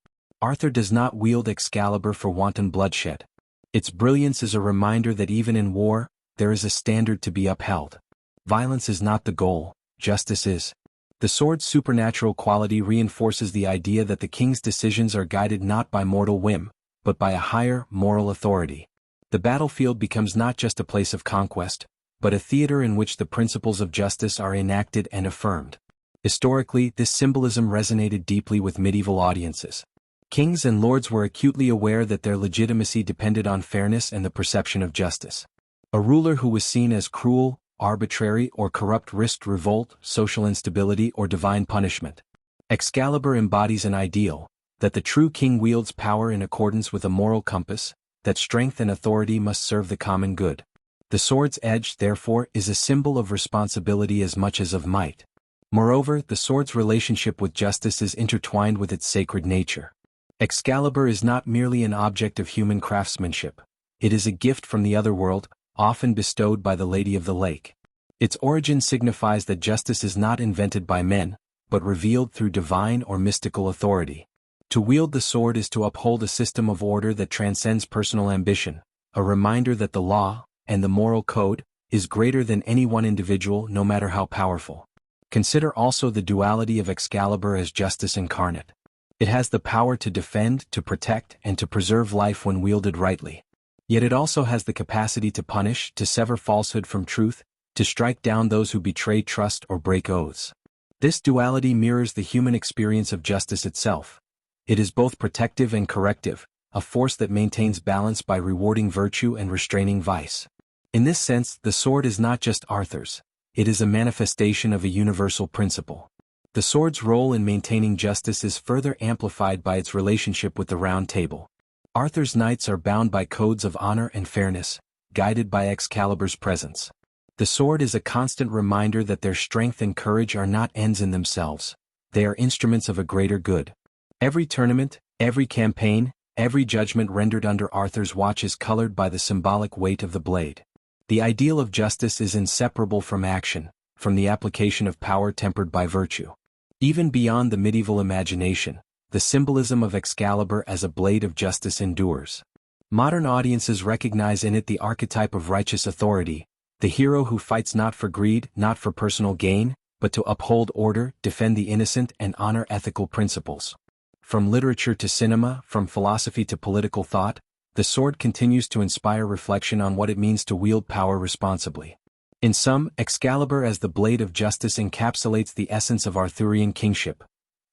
Arthur does not wield Excalibur for wanton bloodshed. Its brilliance is a reminder that even in war, there is a standard to be upheld. Violence is not the goal, justice is. The sword's supernatural quality reinforces the idea that the king's decisions are guided not by mortal whim, but by a higher, moral authority. The battlefield becomes not just a place of conquest, but a theater in which the principles of justice are enacted and affirmed. Historically, this symbolism resonated deeply with medieval audiences. Kings and lords were acutely aware that their legitimacy depended on fairness and the perception of justice. A ruler who was seen as cruel, arbitrary, or corrupt risked revolt, social instability, or divine punishment. Excalibur embodies an ideal, that the true king wields power in accordance with a moral compass, that strength and authority must serve the common good. The sword's edge, therefore, is a symbol of responsibility as much as of might. Moreover, the sword's relationship with justice is intertwined with its sacred nature. Excalibur is not merely an object of human craftsmanship. It is a gift from the otherworld, often bestowed by the Lady of the Lake. Its origin signifies that justice is not invented by men, but revealed through divine or mystical authority. To wield the sword is to uphold a system of order that transcends personal ambition, a reminder that the law, and the moral code, is greater than any one individual no matter how powerful. Consider also the duality of Excalibur as justice incarnate. It has the power to defend, to protect, and to preserve life when wielded rightly. Yet it also has the capacity to punish, to sever falsehood from truth, to strike down those who betray trust or break oaths. This duality mirrors the human experience of justice itself. It is both protective and corrective, a force that maintains balance by rewarding virtue and restraining vice. In this sense, the sword is not just Arthur's. It is a manifestation of a universal principle. The sword's role in maintaining justice is further amplified by its relationship with the Round Table. Arthur's knights are bound by codes of honor and fairness, guided by Excalibur's presence. The sword is a constant reminder that their strength and courage are not ends in themselves. They are instruments of a greater good. Every tournament, every campaign, every judgment rendered under Arthur's watch is colored by the symbolic weight of the blade. The ideal of justice is inseparable from action, from the application of power tempered by virtue. Even beyond the medieval imagination, the symbolism of Excalibur as a blade of justice endures. Modern audiences recognize in it the archetype of righteous authority, the hero who fights not for greed, not for personal gain, but to uphold order, defend the innocent, and honor ethical principles. From literature to cinema, from philosophy to political thought, the sword continues to inspire reflection on what it means to wield power responsibly. In sum, Excalibur as the blade of justice encapsulates the essence of Arthurian kingship: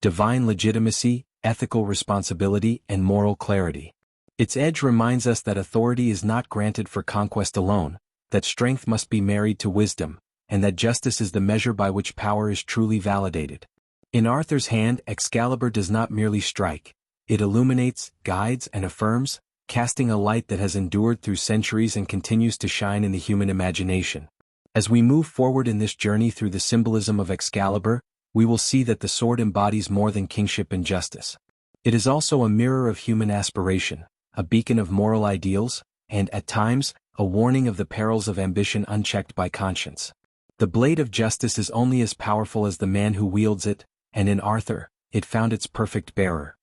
divine legitimacy, ethical responsibility, and moral clarity. Its edge reminds us that authority is not granted for conquest alone, that strength must be married to wisdom, and that justice is the measure by which power is truly validated. In Arthur's hand, Excalibur does not merely strike. It illuminates, guides, and affirms, casting a light that has endured through centuries and continues to shine in the human imagination. As we move forward in this journey through the symbolism of Excalibur, we will see that the sword embodies more than kingship and justice. It is also a mirror of human aspiration, a beacon of moral ideals, and, at times, a warning of the perils of ambition unchecked by conscience. The blade of justice is only as powerful as the man who wields it, and in Arthur, it found its perfect bearer.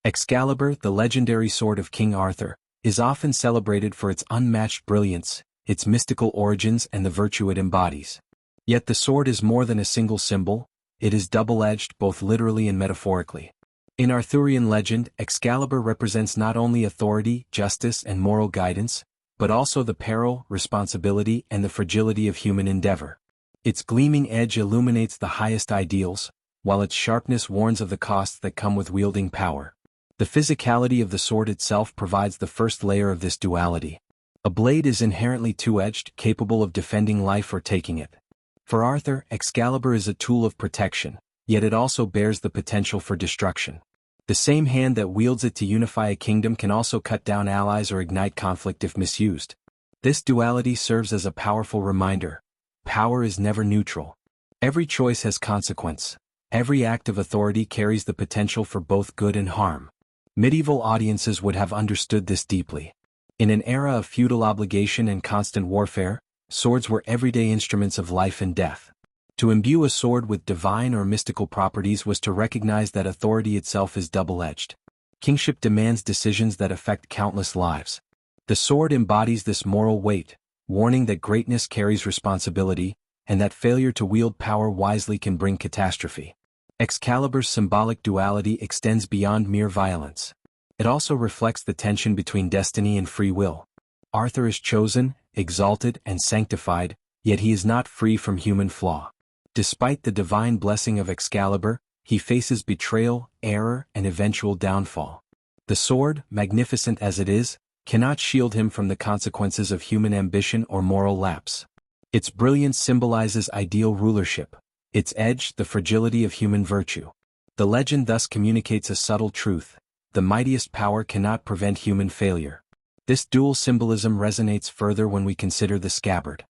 Excalibur, the legendary sword of King Arthur, is often celebrated for its unmatched brilliance, its mystical origins and the virtue it embodies. Yet the sword is more than a single symbol, it is double-edged both literally and metaphorically. In Arthurian legend, Excalibur represents not only authority, justice and moral guidance, but also the peril, responsibility and the fragility of human endeavor. Its gleaming edge illuminates the highest ideals, while its sharpness warns of the costs that come with wielding power. The physicality of the sword itself provides the first layer of this duality. A blade is inherently two-edged, capable of defending life or taking it. For Arthur, Excalibur is a tool of protection, yet it also bears the potential for destruction. The same hand that wields it to unify a kingdom can also cut down allies or ignite conflict if misused. This duality serves as a powerful reminder. Power is never neutral. Every choice has consequence. Every act of authority carries the potential for both good and harm. Medieval audiences would have understood this deeply. In an era of feudal obligation and constant warfare, swords were everyday instruments of life and death. To imbue a sword with divine or mystical properties was to recognize that authority itself is double-edged. Kingship demands decisions that affect countless lives. The sword embodies this moral weight, warning that greatness carries responsibility, and that failure to wield power wisely can bring catastrophe. Excalibur's symbolic duality extends beyond mere violence. It also reflects the tension between destiny and free will. Arthur is chosen, exalted, and sanctified, yet he is not free from human flaw. Despite the divine blessing of Excalibur, he faces betrayal, error, and eventual downfall. The sword, magnificent as it is, cannot shield him from the consequences of human ambition or moral lapse. Its brilliance symbolizes ideal rulership, its edge the fragility of human virtue. The legend thus communicates a subtle truth: the mightiest power cannot prevent human failure. This dual symbolism resonates further when we consider the scabbard.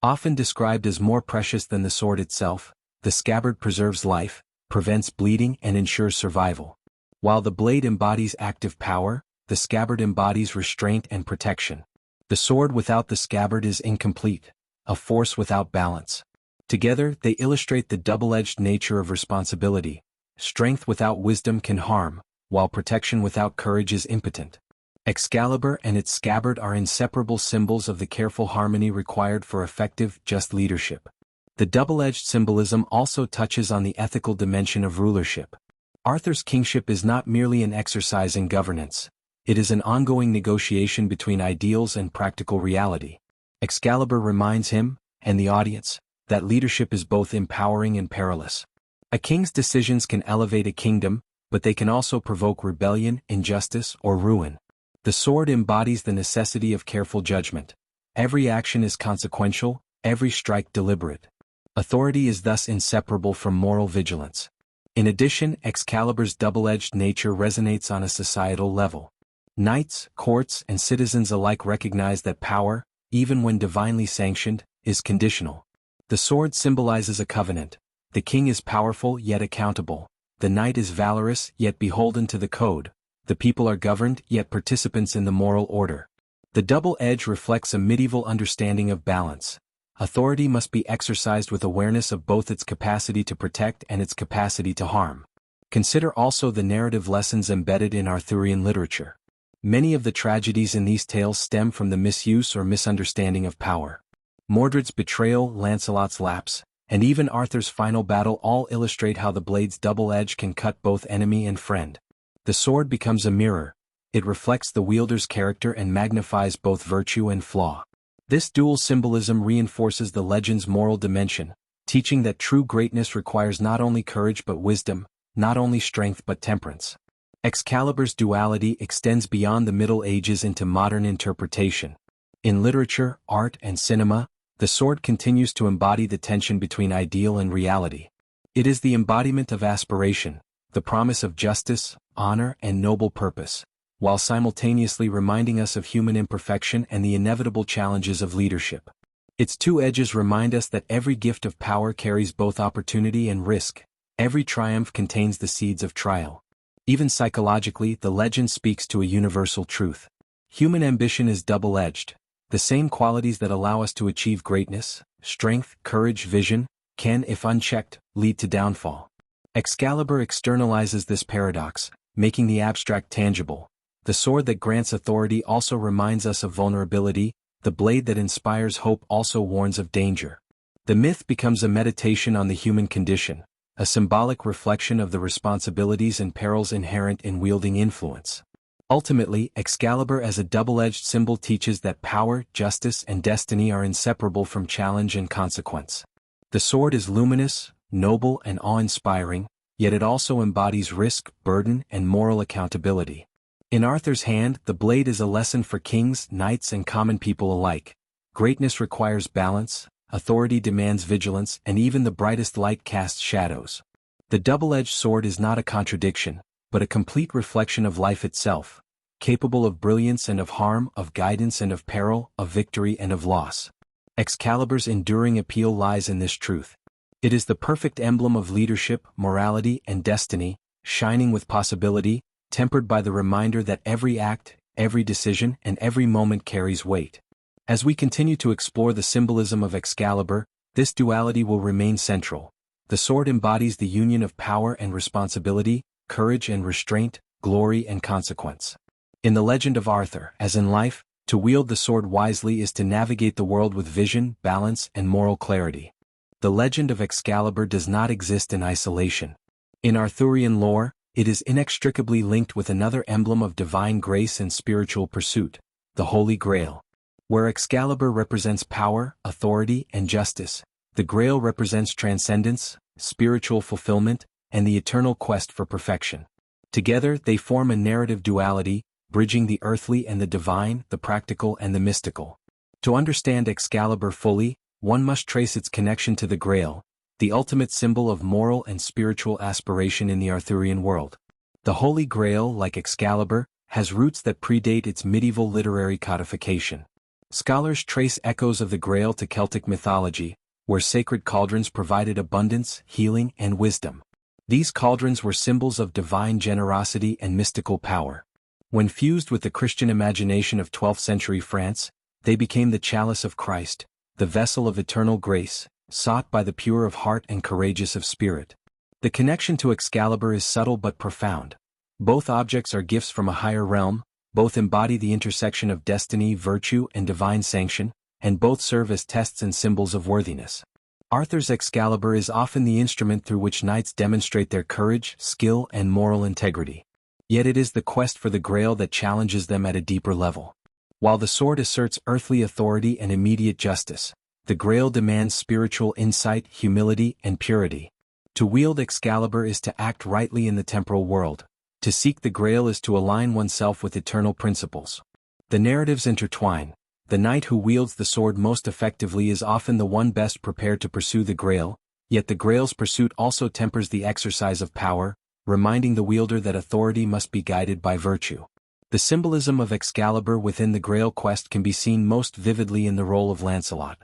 Often described as more precious than the sword itself, the scabbard preserves life, prevents bleeding and ensures survival. While the blade embodies active power, the scabbard embodies restraint and protection. The sword without the scabbard is incomplete, a force without balance. Together, they illustrate the double-edged nature of responsibility. Strength without wisdom can harm, while protection without courage is impotent. Excalibur and its scabbard are inseparable symbols of the careful harmony required for effective, just leadership. The double-edged symbolism also touches on the ethical dimension of rulership. Arthur's kingship is not merely an exercise in governance. It is an ongoing negotiation between ideals and practical reality. Excalibur reminds him, and the audience, that leadership is both empowering and perilous. A king's decisions can elevate a kingdom, but they can also provoke rebellion, injustice, or ruin. The sword embodies the necessity of careful judgment. Every action is consequential, every strike deliberate. Authority is thus inseparable from moral vigilance. In addition, Excalibur's double-edged nature resonates on a societal level. Knights, courts, and citizens alike recognize that power, even when divinely sanctioned, is conditional. The sword symbolizes a covenant. The king is powerful yet accountable. The knight is valorous yet beholden to the code. The people are governed yet participants in the moral order. The double edge reflects a medieval understanding of balance. Authority must be exercised with awareness of both its capacity to protect and its capacity to harm. Consider also the narrative lessons embedded in Arthurian literature. Many of the tragedies in these tales stem from the misuse or misunderstanding of power. Mordred's betrayal, Lancelot's lapse, and even Arthur's final battle all illustrate how the blade's double edge can cut both enemy and friend. The sword becomes a mirror. It reflects the wielder's character and magnifies both virtue and flaw. This dual symbolism reinforces the legend's moral dimension, teaching that true greatness requires not only courage but wisdom, not only strength but temperance. Excalibur's duality extends beyond the Middle Ages into modern interpretation. In literature, art, and cinema, the sword continues to embody the tension between ideal and reality. It is the embodiment of aspiration, the promise of justice, honor, and noble purpose, while simultaneously reminding us of human imperfection and the inevitable challenges of leadership. Its two edges remind us that every gift of power carries both opportunity and risk. Every triumph contains the seeds of trial. Even psychologically, the legend speaks to a universal truth. Human ambition is double-edged. The same qualities that allow us to achieve greatness, strength, courage, vision, can, if unchecked, lead to downfall. Excalibur externalizes this paradox, making the abstract tangible. The sword that grants authority also reminds us of vulnerability, the blade that inspires hope also warns of danger. The myth becomes a meditation on the human condition, a symbolic reflection of the responsibilities and perils inherent in wielding influence. Ultimately, Excalibur as a double-edged symbol teaches that power, justice, and destiny are inseparable from challenge and consequence. The sword is luminous, noble, and awe-inspiring, yet it also embodies risk, burden, and moral accountability. In Arthur's hand, the blade is a lesson for kings, knights, and common people alike. Greatness requires balance, authority demands vigilance, and even the brightest light casts shadows. The double-edged sword is not a contradiction, but a complete reflection of life itself, capable of brilliance and of harm, of guidance and of peril, of victory and of loss. Excalibur's enduring appeal lies in this truth. It is the perfect emblem of leadership, morality, and destiny, shining with possibility, tempered by the reminder that every act, every decision, and every moment carries weight. As we continue to explore the symbolism of Excalibur, this duality will remain central. The sword embodies the union of power and responsibility, courage and restraint, glory and consequence. In the legend of Arthur, as in life, to wield the sword wisely is to navigate the world with vision, balance, and moral clarity. The legend of Excalibur does not exist in isolation. In Arthurian lore, it is inextricably linked with another emblem of divine grace and spiritual pursuit, the Holy Grail. Where Excalibur represents power, authority, and justice, the Grail represents transcendence, spiritual fulfillment, and the eternal quest for perfection. Together they form a narrative duality, bridging the earthly and the divine, the practical and the mystical. To understand Excalibur fully, one must trace its connection to the Grail, the ultimate symbol of moral and spiritual aspiration in the Arthurian world. The Holy Grail, like Excalibur, has roots that predate its medieval literary codification. Scholars trace echoes of the Grail to Celtic mythology, where sacred cauldrons provided abundance, healing, and wisdom. These cauldrons were symbols of divine generosity and mystical power. When fused with the Christian imagination of 12th century France, they became the chalice of Christ, the vessel of eternal grace, sought by the pure of heart and courageous of spirit. The connection to Excalibur is subtle but profound. Both objects are gifts from a higher realm, both embody the intersection of destiny, virtue, and divine sanction, and both serve as tests and symbols of worthiness. Arthur's Excalibur is often the instrument through which knights demonstrate their courage, skill, and moral integrity. Yet it is the quest for the Grail that challenges them at a deeper level. While the sword asserts earthly authority and immediate justice, the Grail demands spiritual insight, humility, and purity. To wield Excalibur is to act rightly in the temporal world. To seek the Grail is to align oneself with eternal principles. The narratives intertwine. The knight who wields the sword most effectively is often the one best prepared to pursue the Grail, yet the Grail's pursuit also tempers the exercise of power, reminding the wielder that authority must be guided by virtue. The symbolism of Excalibur within the Grail quest can be seen most vividly in the role of Lancelot.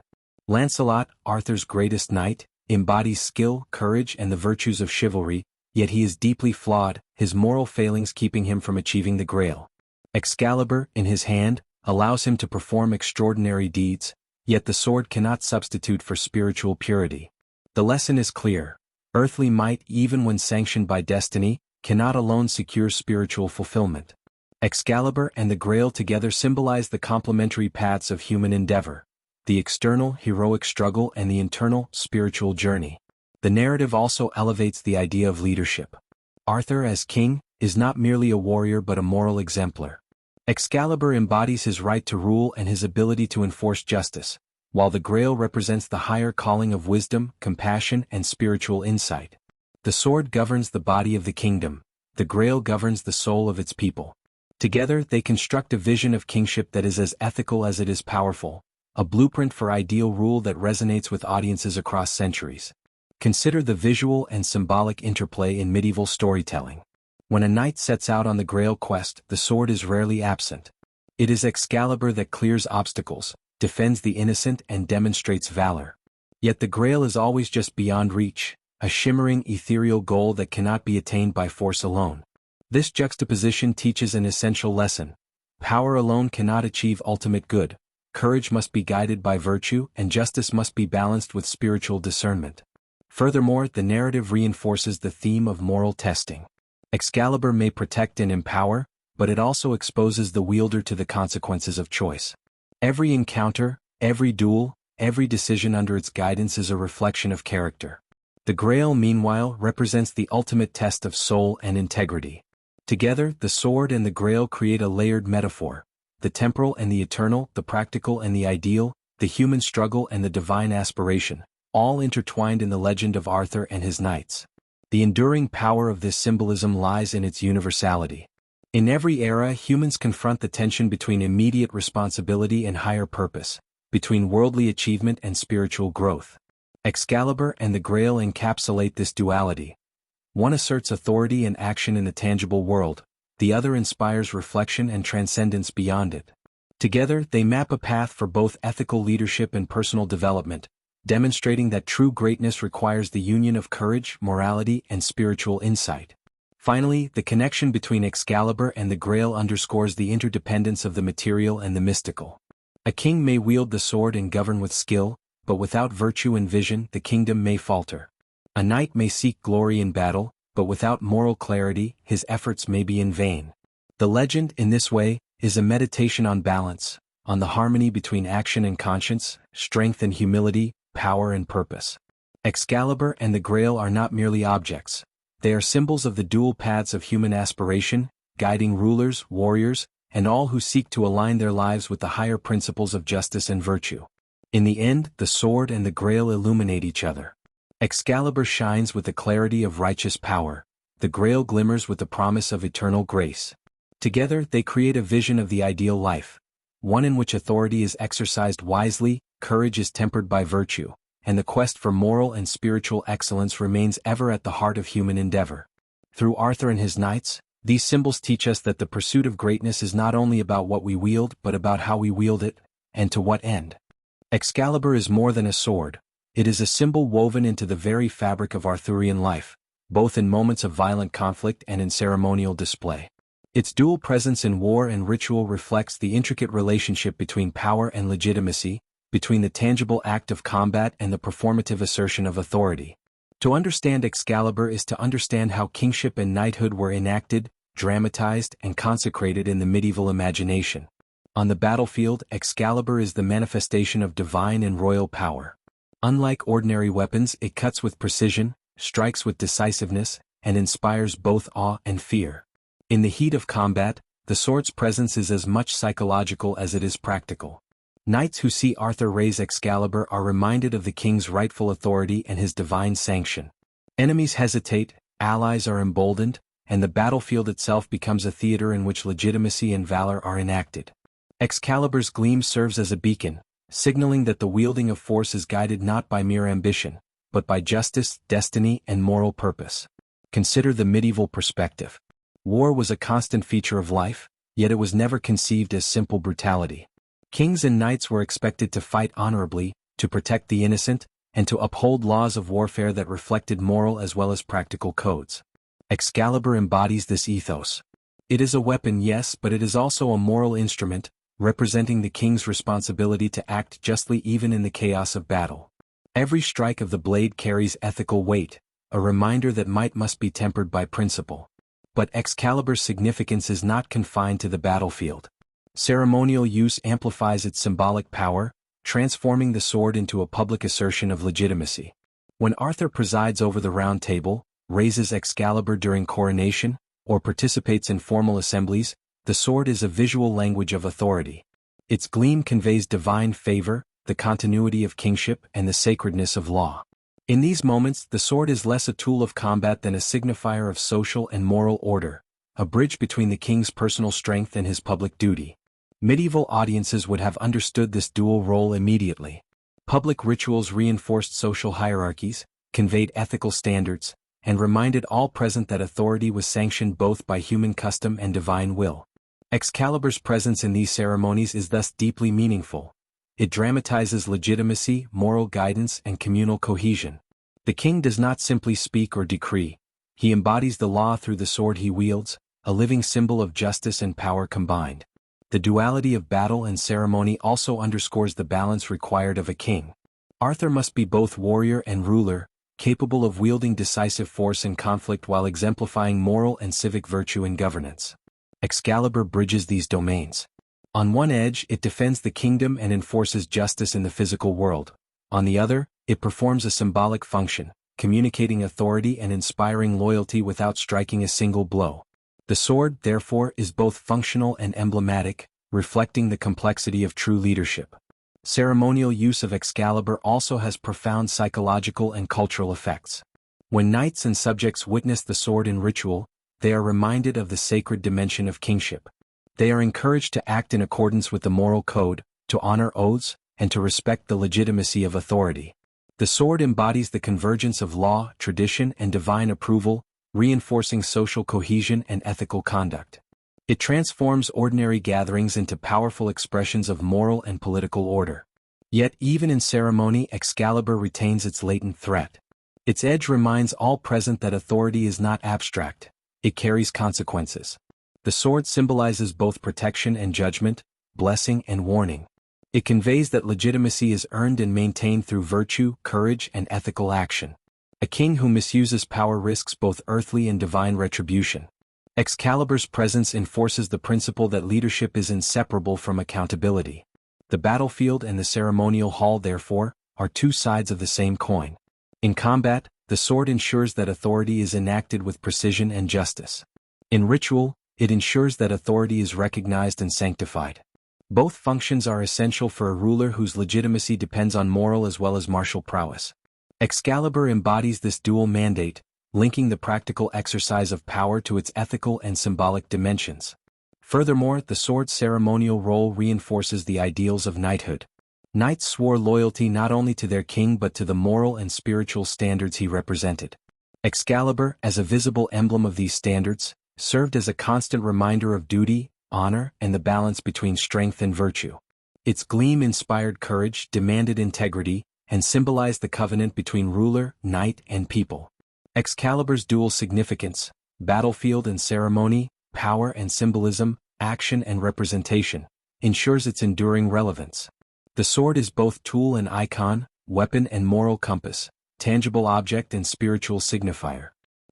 Lancelot, Arthur's greatest knight, embodies skill, courage, and the virtues of chivalry, yet he is deeply flawed, his moral failings keeping him from achieving the Grail. Excalibur, in his hand, allows him to perform extraordinary deeds, yet the sword cannot substitute for spiritual purity. The lesson is clear. Earthly might, even when sanctioned by destiny, cannot alone secure spiritual fulfillment. Excalibur and the Grail together symbolize the complementary paths of human endeavor, the external, heroic struggle and the internal, spiritual journey. The narrative also elevates the idea of leadership. Arthur, as king, is not merely a warrior but a moral exemplar. Excalibur embodies his right to rule and his ability to enforce justice, while the Grail represents the higher calling of wisdom, compassion, and spiritual insight. The sword governs the body of the kingdom, the Grail governs the soul of its people. Together they construct a vision of kingship that is as ethical as it is powerful, a blueprint for ideal rule that resonates with audiences across centuries. Consider the visual and symbolic interplay in medieval storytelling. When a knight sets out on the Grail quest, the sword is rarely absent. It is Excalibur that clears obstacles, defends the innocent and demonstrates valor. Yet the Grail is always just beyond reach, a shimmering ethereal goal that cannot be attained by force alone. This juxtaposition teaches an essential lesson. Power alone cannot achieve ultimate good. Courage must be guided by virtue, and justice must be balanced with spiritual discernment. Furthermore, the narrative reinforces the theme of moral testing. Excalibur may protect and empower, but it also exposes the wielder to the consequences of choice. Every encounter, every duel, every decision under its guidance is a reflection of character. The Grail, meanwhile, represents the ultimate test of soul and integrity. Together, the sword and the Grail create a layered metaphor: the temporal and the eternal, the practical and the ideal, the human struggle and the divine aspiration, all intertwined in the legend of Arthur and his knights. The enduring power of this symbolism lies in its universality. In every era, humans confront the tension between immediate responsibility and higher purpose, between worldly achievement and spiritual growth. Excalibur and the Grail encapsulate this duality. One asserts authority and action in the tangible world, the other inspires reflection and transcendence beyond it. Together, they map a path for both ethical leadership and personal development, demonstrating that true greatness requires the union of courage, morality, and spiritual insight. Finally, the connection between Excalibur and the Grail underscores the interdependence of the material and the mystical. A king may wield the sword and govern with skill, but without virtue and vision, the kingdom may falter. A knight may seek glory in battle, but without moral clarity, his efforts may be in vain. The legend, in this way, is a meditation on balance, on the harmony between action and conscience, strength and humility, power and purpose. Excalibur and the Grail are not merely objects. They are symbols of the dual paths of human aspiration, guiding rulers, warriors, and all who seek to align their lives with the higher principles of justice and virtue. In the end, the sword and the Grail illuminate each other. Excalibur shines with the clarity of righteous power, the Grail glimmers with the promise of eternal grace. Together, they create a vision of the ideal life, one in which authority is exercised wisely, courage is tempered by virtue, and the quest for moral and spiritual excellence remains ever at the heart of human endeavor. Through Arthur and his knights, these symbols teach us that the pursuit of greatness is not only about what we wield but about how we wield it, and to what end. Excalibur is more than a sword. It is a symbol woven into the very fabric of Arthurian life, both in moments of violent conflict and in ceremonial display. Its dual presence in war and ritual reflects the intricate relationship between power and legitimacy, between the tangible act of combat and the performative assertion of authority. To understand Excalibur is to understand how kingship and knighthood were enacted, dramatized, and consecrated in the medieval imagination. On the battlefield, Excalibur is the manifestation of divine and royal power. Unlike ordinary weapons, it cuts with precision, strikes with decisiveness, and inspires both awe and fear. In the heat of combat, the sword's presence is as much psychological as it is practical. Knights who see Arthur raise Excalibur are reminded of the king's rightful authority and his divine sanction. Enemies hesitate, allies are emboldened, and the battlefield itself becomes a theater in which legitimacy and valor are enacted. Excalibur's gleam serves as a beacon, signaling that the wielding of force is guided not by mere ambition, but by justice, destiny, and moral purpose. Consider the medieval perspective. War was a constant feature of life, yet it was never conceived as simple brutality. Kings and knights were expected to fight honorably, to protect the innocent, and to uphold laws of warfare that reflected moral as well as practical codes. Excalibur embodies this ethos. It is a weapon, yes, but it is also a moral instrument, representing the king's responsibility to act justly even in the chaos of battle. Every strike of the blade carries ethical weight, a reminder that might must be tempered by principle. But Excalibur's significance is not confined to the battlefield. Ceremonial use amplifies its symbolic power, transforming the sword into a public assertion of legitimacy. When Arthur presides over the Round Table, raises Excalibur during coronation, or participates in formal assemblies, the sword is a visual language of authority. Its gleam conveys divine favor, the continuity of kingship, and the sacredness of law. In these moments, the sword is less a tool of combat than a signifier of social and moral order, a bridge between the king's personal strength and his public duty. Medieval audiences would have understood this dual role immediately. Public rituals reinforced social hierarchies, conveyed ethical standards, and reminded all present that authority was sanctioned both by human custom and divine will. Excalibur's presence in these ceremonies is thus deeply meaningful. It dramatizes legitimacy, moral guidance, and communal cohesion. The king does not simply speak or decree. He embodies the law through the sword he wields, a living symbol of justice and power combined. The duality of battle and ceremony also underscores the balance required of a king. Arthur must be both warrior and ruler, capable of wielding decisive force in conflict while exemplifying moral and civic virtue in governance. Excalibur bridges these domains. On one edge, it defends the kingdom and enforces justice in the physical world. On the other, it performs a symbolic function, communicating authority and inspiring loyalty without striking a single blow. The sword, therefore, is both functional and emblematic, reflecting the complexity of true leadership. Ceremonial use of Excalibur also has profound psychological and cultural effects. When knights and subjects witness the sword in ritual, they are reminded of the sacred dimension of kingship. They are encouraged to act in accordance with the moral code, to honor oaths, and to respect the legitimacy of authority. The sword embodies the convergence of law, tradition, and divine approval, reinforcing social cohesion and ethical conduct. It transforms ordinary gatherings into powerful expressions of moral and political order. Yet even in ceremony, Excalibur retains its latent threat. Its edge reminds all present that authority is not abstract. It carries consequences. The sword symbolizes both protection and judgment, blessing and warning. It conveys that legitimacy is earned and maintained through virtue, courage, and ethical action. A king who misuses power risks both earthly and divine retribution. Excalibur's presence enforces the principle that leadership is inseparable from accountability. The battlefield and the ceremonial hall, therefore, are two sides of the same coin. In combat, the sword ensures that authority is enacted with precision and justice. In ritual, it ensures that authority is recognized and sanctified. Both functions are essential for a ruler whose legitimacy depends on moral as well as martial prowess. Excalibur embodies this dual mandate, linking the practical exercise of power to its ethical and symbolic dimensions. Furthermore, the sword's ceremonial role reinforces the ideals of knighthood. Knights swore loyalty not only to their king but to the moral and spiritual standards he represented. Excalibur, as a visible emblem of these standards, served as a constant reminder of duty, honor, and the balance between strength and virtue. Its gleam inspired courage, demanded integrity, and symbolized the covenant between ruler, knight, and people. Excalibur's dual significance, battlefield and ceremony, power and symbolism, action and representation, ensures its enduring relevance. The sword is both tool and icon, weapon and moral compass, tangible object and spiritual signifier.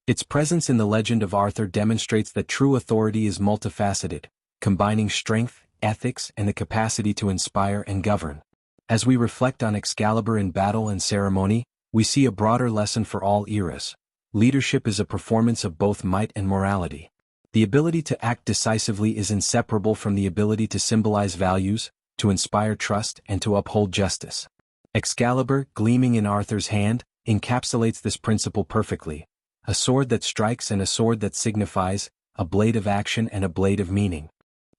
Its presence in the legend of Arthur demonstrates that true authority is multifaceted, combining strength, ethics, and the capacity to inspire and govern. As we reflect on Excalibur in battle and ceremony, we see a broader lesson for all eras. Leadership is a performance of both might and morality. The ability to act decisively is inseparable from the ability to symbolize values, to inspire trust, and to uphold justice. Excalibur, gleaming in Arthur's hand, encapsulates this principle perfectly. A sword that strikes and a sword that signifies, a blade of action and a blade of meaning.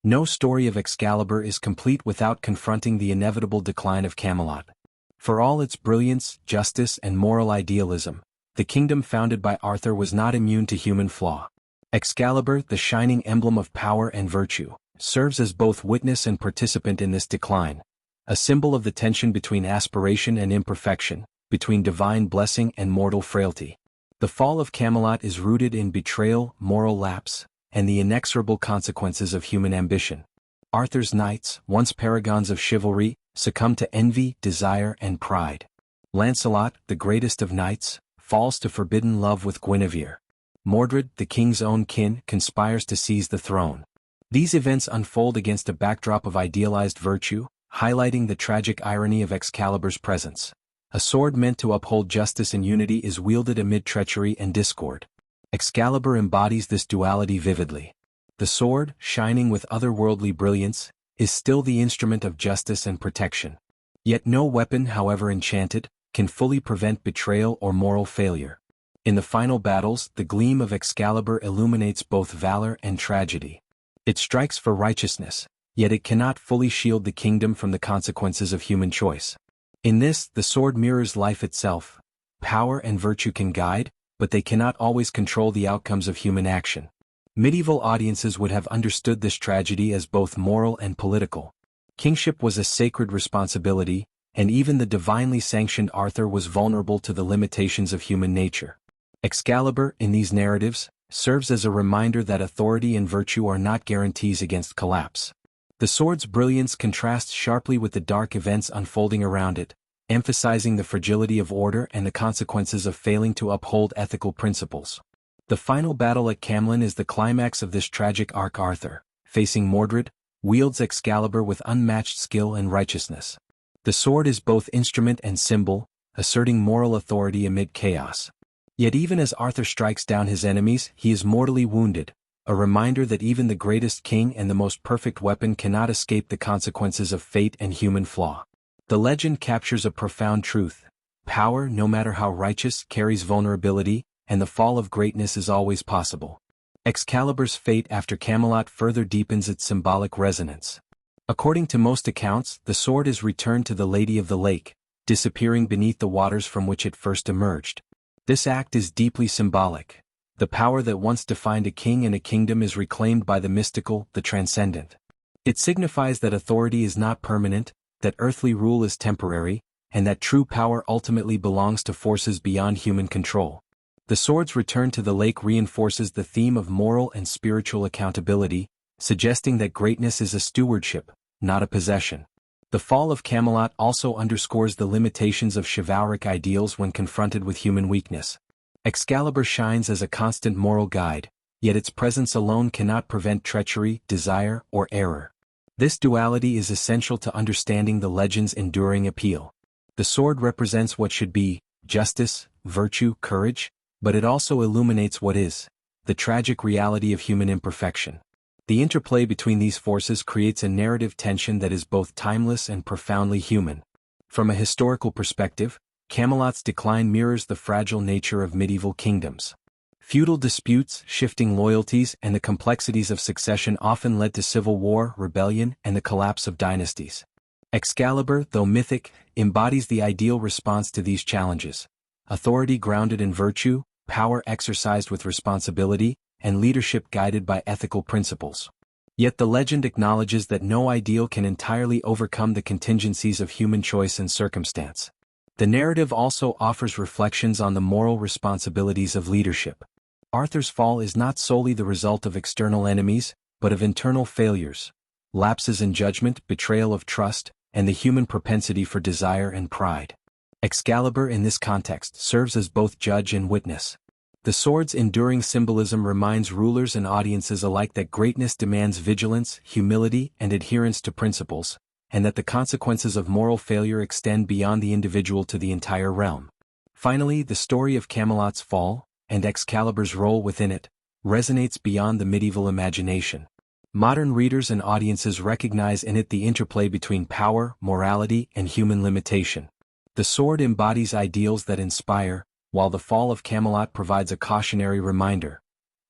No story of Excalibur is complete without confronting the inevitable decline of Camelot. For all its brilliance, justice, and moral idealism, the kingdom founded by Arthur was not immune to human flaw. Excalibur, the shining emblem of power and virtue, serves as both witness and participant in this decline, a symbol of the tension between aspiration and imperfection, between divine blessing and mortal frailty. The fall of Camelot is rooted in betrayal, moral lapse, and the inexorable consequences of human ambition. Arthur's knights, once paragons of chivalry, succumb to envy, desire, and pride. Lancelot, the greatest of knights, falls to forbidden love with Guinevere. Mordred, the king's own kin, conspires to seize the throne. These events unfold against a backdrop of idealized virtue, highlighting the tragic irony of Excalibur's presence. A sword meant to uphold justice and unity is wielded amid treachery and discord. Excalibur embodies this duality vividly. The sword, shining with otherworldly brilliance, is still the instrument of justice and protection. Yet no weapon, however enchanted, can fully prevent betrayal or moral failure. In the final battles, the gleam of Excalibur illuminates both valor and tragedy. It strikes for righteousness, yet it cannot fully shield the kingdom from the consequences of human choice. In this, the sword mirrors life itself. Power and virtue can guide, but they cannot always control the outcomes of human action. Medieval audiences would have understood this tragedy as both moral and political. Kingship was a sacred responsibility, and even the divinely sanctioned Arthur was vulnerable to the limitations of human nature. Excalibur, in these narratives, serves as a reminder that authority and virtue are not guarantees against collapse. The sword's brilliance contrasts sharply with the dark events unfolding around it, emphasizing the fragility of order and the consequences of failing to uphold ethical principles. The final battle at Camlann is the climax of this tragic arc. Arthur, facing Mordred, wields Excalibur with unmatched skill and righteousness. The sword is both instrument and symbol, asserting moral authority amid chaos. Yet even as Arthur strikes down his enemies, he is mortally wounded, a reminder that even the greatest king and the most perfect weapon cannot escape the consequences of fate and human flaw. The legend captures a profound truth. Power, no matter how righteous, carries vulnerability, and the fall of greatness is always possible. Excalibur's fate after Camelot further deepens its symbolic resonance. According to most accounts, the sword is returned to the Lady of the Lake, disappearing beneath the waters from which it first emerged. This act is deeply symbolic. The power that once defined a king and a kingdom is reclaimed by the mystical, the transcendent. It signifies that authority is not permanent, that earthly rule is temporary, and that true power ultimately belongs to forces beyond human control. The sword's return to the lake reinforces the theme of moral and spiritual accountability, suggesting that greatness is a stewardship, not a possession. The fall of Camelot also underscores the limitations of chivalric ideals when confronted with human weakness. Excalibur shines as a constant moral guide, yet its presence alone cannot prevent treachery, desire, or error. This duality is essential to understanding the legend's enduring appeal. The sword represents what should be, justice, virtue, courage, but it also illuminates what is, the tragic reality of human imperfection. The interplay between these forces creates a narrative tension that is both timeless and profoundly human. From a historical perspective, Camelot's decline mirrors the fragile nature of medieval kingdoms. Feudal disputes, shifting loyalties, and the complexities of succession often led to civil war, rebellion, and the collapse of dynasties. Excalibur, though mythic, embodies the ideal response to these challenges: authority grounded in virtue, power exercised with responsibility, and leadership guided by ethical principles. Yet the legend acknowledges that no ideal can entirely overcome the contingencies of human choice and circumstance. The narrative also offers reflections on the moral responsibilities of leadership. Arthur's fall is not solely the result of external enemies, but of internal failures, lapses in judgment, betrayal of trust, and the human propensity for desire and pride. Excalibur in this context serves as both judge and witness. The sword's enduring symbolism reminds rulers and audiences alike that greatness demands vigilance, humility, and adherence to principles, and that the consequences of moral failure extend beyond the individual to the entire realm. Finally, the story of Camelot's fall, and Excalibur's role within it, resonates beyond the medieval imagination. Modern readers and audiences recognize in it the interplay between power, morality, and human limitation. The sword embodies ideals that inspire, while the fall of Camelot provides a cautionary reminder.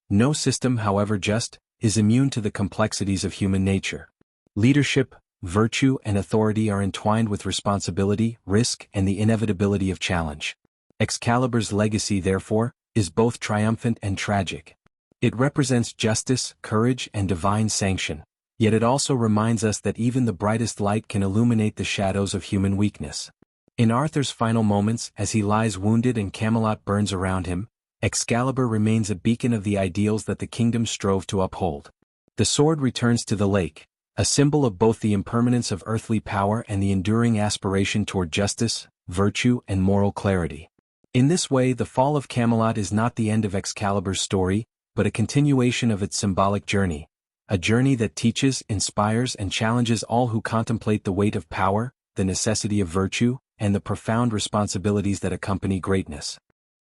No system, however just, is immune to the complexities of human nature. Leadership, virtue, and authority are entwined with responsibility, risk, and the inevitability of challenge. Excalibur's legacy, therefore, is both triumphant and tragic. It represents justice, courage, and divine sanction, yet it also reminds us that even the brightest light can illuminate the shadows of human weakness. In Arthur's final moments, as he lies wounded and Camelot burns around him, Excalibur remains a beacon of the ideals that the kingdom strove to uphold. The sword returns to the lake, a symbol of both the impermanence of earthly power and the enduring aspiration toward justice, virtue, and moral clarity. In this way, the fall of Camelot is not the end of Excalibur's story, but a continuation of its symbolic journey, a journey that teaches, inspires, and challenges all who contemplate the weight of power, the necessity of virtue, and the profound responsibilities that accompany greatness.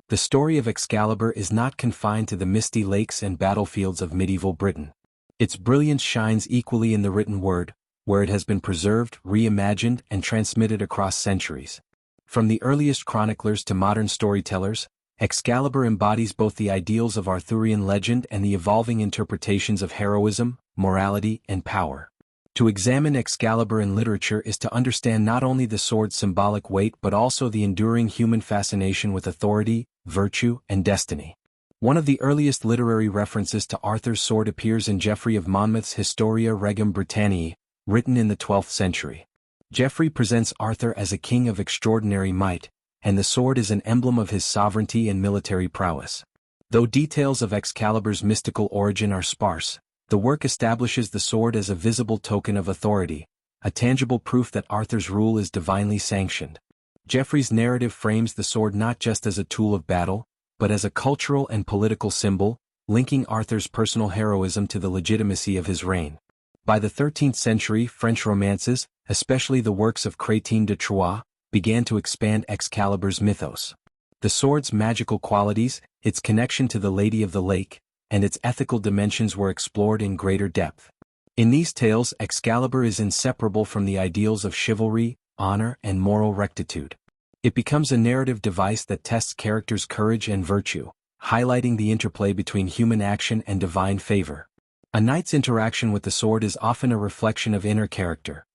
The story of Excalibur is not confined to the misty lakes and battlefields of medieval Britain. Its brilliance shines equally in the written word, where it has been preserved, reimagined, and transmitted across centuries. From the earliest chroniclers to modern storytellers, Excalibur embodies both the ideals of Arthurian legend and the evolving interpretations of heroism, morality, and power. To examine Excalibur in literature is to understand not only the sword's symbolic weight but also the enduring human fascination with authority, virtue, and destiny. One of the earliest literary references to Arthur's sword appears in Geoffrey of Monmouth's Historia Regum Britanniae, written in the 12th century. Geoffrey presents Arthur as a king of extraordinary might, and the sword is an emblem of his sovereignty and military prowess. Though details of Excalibur's mystical origin are sparse, The work establishes the sword as a visible token of authority, a tangible proof that Arthur's rule is divinely sanctioned. Geoffrey's narrative frames the sword not just as a tool of battle, but as a cultural and political symbol, linking Arthur's personal heroism to the legitimacy of his reign. By the 13th century, French romances, especially the works of Chrétien de Troyes, began to expand Excalibur's mythos. The sword's magical qualities, its connection to the Lady of the Lake, and its ethical dimensions were explored in greater depth. In these tales, Excalibur is inseparable from the ideals of chivalry, honor, and moral rectitude. It becomes a narrative device that tests characters' courage and virtue, highlighting the interplay between human action and divine favor. A knight's interaction with the sword is often a reflection of inner character.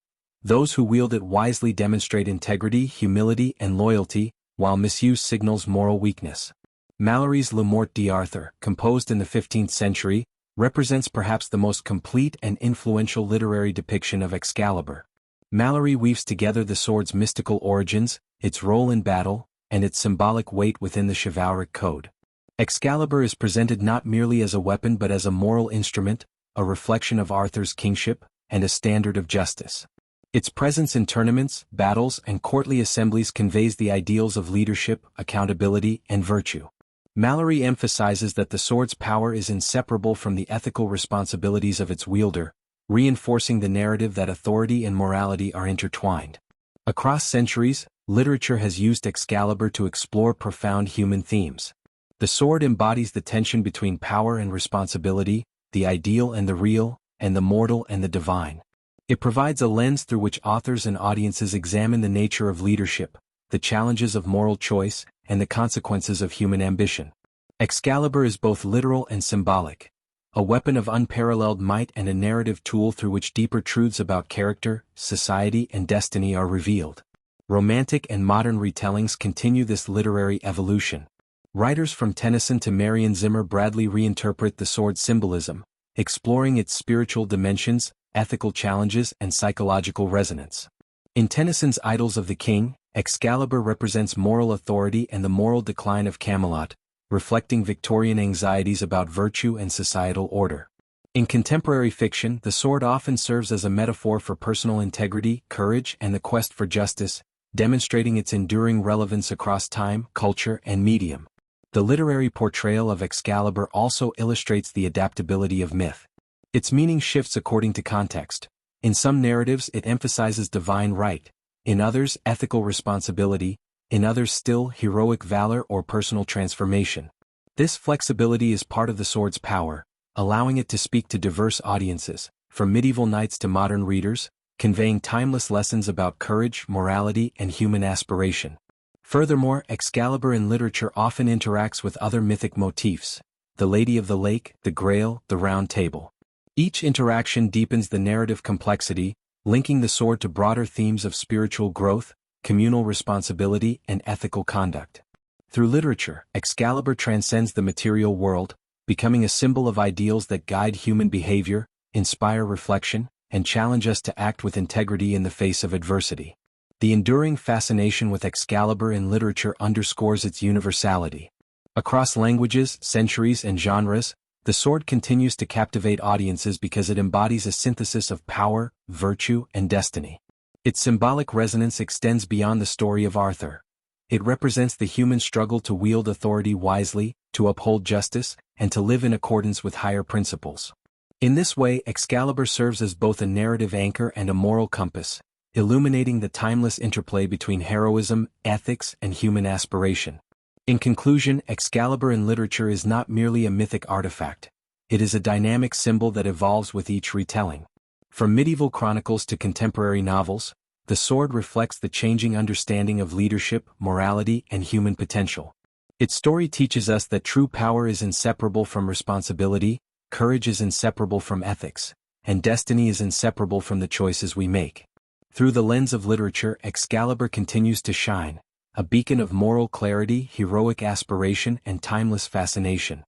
Those who wield it wisely demonstrate integrity, humility, and loyalty, while misuse signals moral weakness. Malory's Le Morte d'Arthur, composed in the 15th century, represents perhaps the most complete and influential literary depiction of Excalibur. Malory weaves together the sword's mystical origins, its role in battle, and its symbolic weight within the chivalric code. Excalibur is presented not merely as a weapon but as a moral instrument, a reflection of Arthur's kingship, and a standard of justice. Its presence in tournaments, battles, and courtly assemblies conveys the ideals of leadership, accountability, and virtue. Malory emphasizes that the sword's power is inseparable from the ethical responsibilities of its wielder, reinforcing the narrative that authority and morality are intertwined. Across centuries, literature has used Excalibur to explore profound human themes. The sword embodies the tension between power and responsibility, the ideal and the real, and the mortal and the divine. It provides a lens through which authors and audiences examine the nature of leadership, the challenges of moral choice, and the consequences of human ambition. Excalibur is both literal and symbolic, a weapon of unparalleled might and a narrative tool through which deeper truths about character, society, and destiny are revealed. Romantic and modern retellings continue this literary evolution. Writers from Tennyson to Marion Zimmer Bradley reinterpret the sword's symbolism, exploring its spiritual dimensions, ethical challenges, and psychological resonance. In Tennyson's Idylls of the King, Excalibur represents moral authority and the moral decline of Camelot, reflecting Victorian anxieties about virtue and societal order. In contemporary fiction, the sword often serves as a metaphor for personal integrity, courage, and the quest for justice, demonstrating its enduring relevance across time, culture, and medium. The literary portrayal of Excalibur also illustrates the adaptability of myth. Its meaning shifts according to context. In some narratives it emphasizes divine right, in others ethical responsibility, in others still heroic valor or personal transformation. This flexibility is part of the sword's power, allowing it to speak to diverse audiences, from medieval knights to modern readers, conveying timeless lessons about courage, morality, and human aspiration. Furthermore, Excalibur in literature often interacts with other mythic motifs: the Lady of the Lake, the Grail, the Round Table. Each interaction deepens the narrative complexity, linking the sword to broader themes of spiritual growth, communal responsibility, and ethical conduct. Through literature, Excalibur transcends the material world, becoming a symbol of ideals that guide human behavior, inspire reflection, and challenge us to act with integrity in the face of adversity. The enduring fascination with Excalibur in literature underscores its universality. Across languages, centuries, and genres, the sword continues to captivate audiences because it embodies a synthesis of power, virtue, and destiny. Its symbolic resonance extends beyond the story of Arthur. It represents the human struggle to wield authority wisely, to uphold justice, and to live in accordance with higher principles. In this way, Excalibur serves as both a narrative anchor and a moral compass, illuminating the timeless interplay between heroism, ethics, and human aspiration. In conclusion, Excalibur in literature is not merely a mythic artifact. It is a dynamic symbol that evolves with each retelling. From medieval chronicles to contemporary novels, the sword reflects the changing understanding of leadership, morality, and human potential. Its story teaches us that true power is inseparable from responsibility, courage is inseparable from ethics, and destiny is inseparable from the choices we make. Through the lens of literature, Excalibur continues to shine, a beacon of moral clarity, heroic aspiration, and timeless fascination.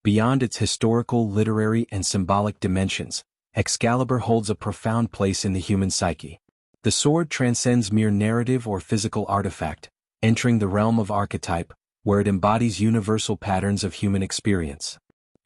Beyond its historical, literary, and symbolic dimensions, Excalibur holds a profound place in the human psyche. The sword transcends mere narrative or physical artifact, entering the realm of archetype, where it embodies universal patterns of human experience.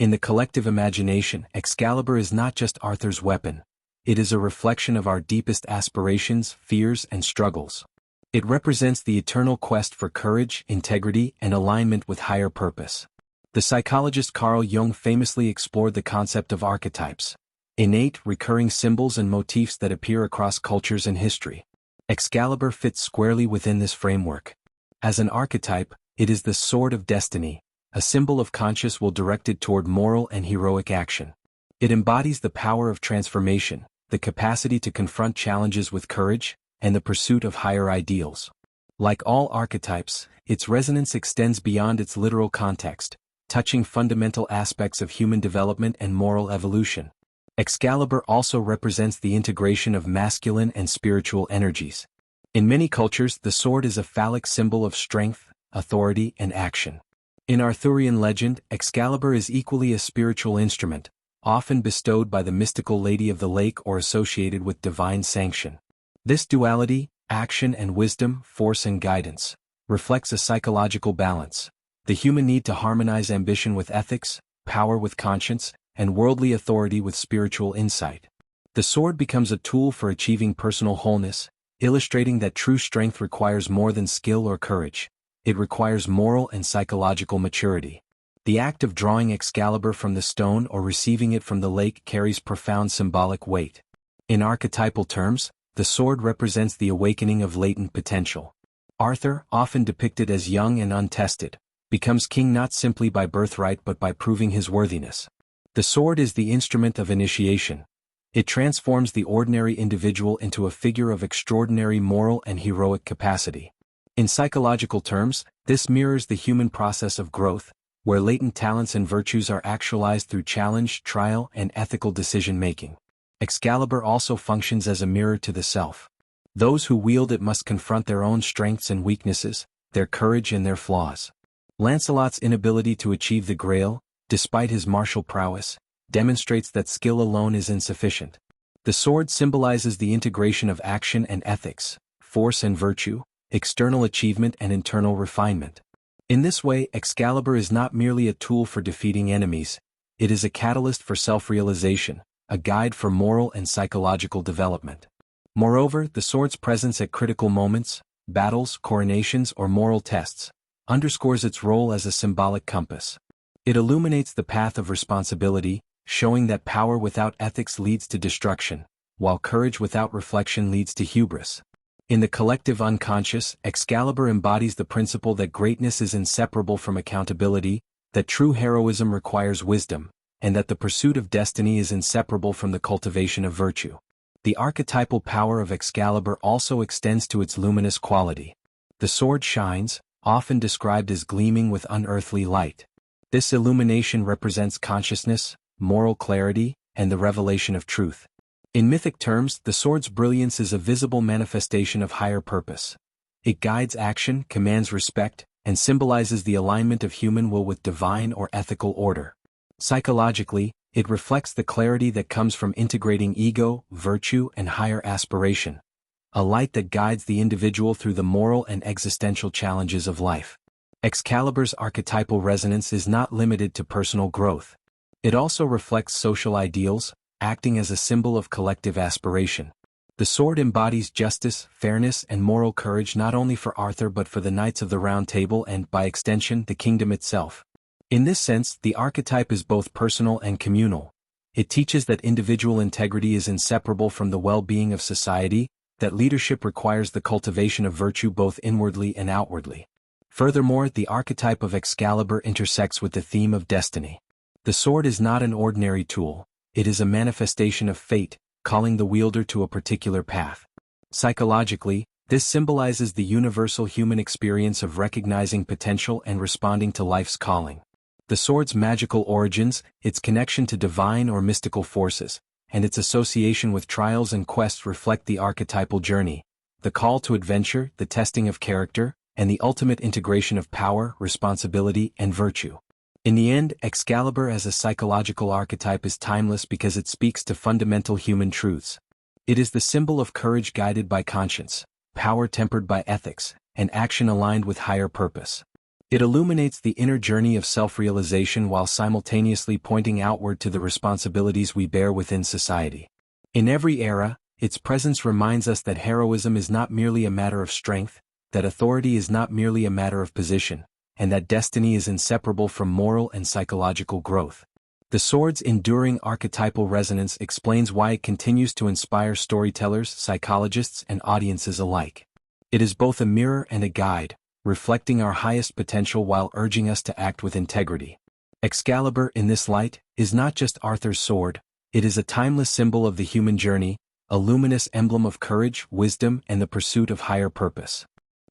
In the collective imagination, Excalibur is not just Arthur's weapon. It is a reflection of our deepest aspirations, fears, and struggles. It represents the eternal quest for courage, integrity, and alignment with higher purpose. The psychologist Carl Jung famously explored the concept of archetypes, innate, recurring symbols and motifs that appear across cultures and history. Excalibur fits squarely within this framework. As an archetype, it is the sword of destiny, a symbol of conscious will directed toward moral and heroic action. It embodies the power of transformation, the capacity to confront challenges with courage, and the pursuit of higher ideals. Like all archetypes, its resonance extends beyond its literal context, touching fundamental aspects of human development and moral evolution. Excalibur also represents the integration of masculine and spiritual energies. In many cultures, the sword is a phallic symbol of strength, authority, and action. In Arthurian legend, Excalibur is equally a spiritual instrument, often bestowed by the mystical Lady of the Lake or associated with divine sanction. This duality, action and wisdom, force and guidance, reflects a psychological balance, the human need to harmonize ambition with ethics, power with conscience, and worldly authority with spiritual insight. The sword becomes a tool for achieving personal wholeness, illustrating that true strength requires more than skill or courage. It requires moral and psychological maturity. The act of drawing Excalibur from the stone or receiving it from the lake carries profound symbolic weight. In archetypal terms, the sword represents the awakening of latent potential. Arthur, often depicted as young and untested, becomes king not simply by birthright but by proving his worthiness. The sword is the instrument of initiation. It transforms the ordinary individual into a figure of extraordinary moral and heroic capacity. In psychological terms, this mirrors the human process of growth, where latent talents and virtues are actualized through challenge, trial, and ethical decision-making. Excalibur also functions as a mirror to the self. Those who wield it must confront their own strengths and weaknesses, their courage and their flaws. Lancelot's inability to achieve the Grail, despite his martial prowess, demonstrates that skill alone is insufficient. The sword symbolizes the integration of action and ethics, force and virtue, external achievement and internal refinement. In this way, Excalibur is not merely a tool for defeating enemies, it is a catalyst for self-realization, a guide for moral and psychological development. Moreover, the sword's presence at critical moments, battles, coronations, or moral tests, underscores its role as a symbolic compass. It illuminates the path of responsibility, showing that power without ethics leads to destruction, while courage without reflection leads to hubris. In the collective unconscious, Excalibur embodies the principle that greatness is inseparable from accountability, that true heroism requires wisdom, and that the pursuit of destiny is inseparable from the cultivation of virtue. The archetypal power of Excalibur also extends to its luminous quality. The sword shines, often described as gleaming with unearthly light. This illumination represents consciousness, moral clarity, and the revelation of truth. In mythic terms, the sword's brilliance is a visible manifestation of higher purpose. It guides action, commands respect, and symbolizes the alignment of human will with divine or ethical order. Psychologically, it reflects the clarity that comes from integrating ego, virtue, and higher aspiration, a light that guides the individual through the moral and existential challenges of life. Excalibur's archetypal resonance is not limited to personal growth. It also reflects social ideals, acting as a symbol of collective aspiration. The sword embodies justice, fairness, and moral courage not only for Arthur but for the Knights of the Round Table and, by extension, the kingdom itself. In this sense, the archetype is both personal and communal. It teaches that individual integrity is inseparable from the well-being of society, that leadership requires the cultivation of virtue both inwardly and outwardly. Furthermore, the archetype of Excalibur intersects with the theme of destiny. The sword is not an ordinary tool. It is a manifestation of fate, calling the wielder to a particular path. Psychologically, this symbolizes the universal human experience of recognizing potential and responding to life's calling. The sword's magical origins, its connection to divine or mystical forces, and its association with trials and quests reflect the archetypal journey, the call to adventure, the testing of character, and the ultimate integration of power, responsibility, and virtue. In the end, Excalibur as a psychological archetype is timeless because it speaks to fundamental human truths. It is the symbol of courage guided by conscience, power tempered by ethics, and action aligned with higher purpose. It illuminates the inner journey of self-realization while simultaneously pointing outward to the responsibilities we bear within society. In every era, its presence reminds us that heroism is not merely a matter of strength, that authority is not merely a matter of position, and that destiny is inseparable from moral and psychological growth. The sword's enduring archetypal resonance explains why it continues to inspire storytellers, psychologists, and audiences alike. It is both a mirror and a guide, reflecting our highest potential while urging us to act with integrity. Excalibur, in this light, is not just Arthur's sword, it is a timeless symbol of the human journey, a luminous emblem of courage, wisdom, and the pursuit of higher purpose.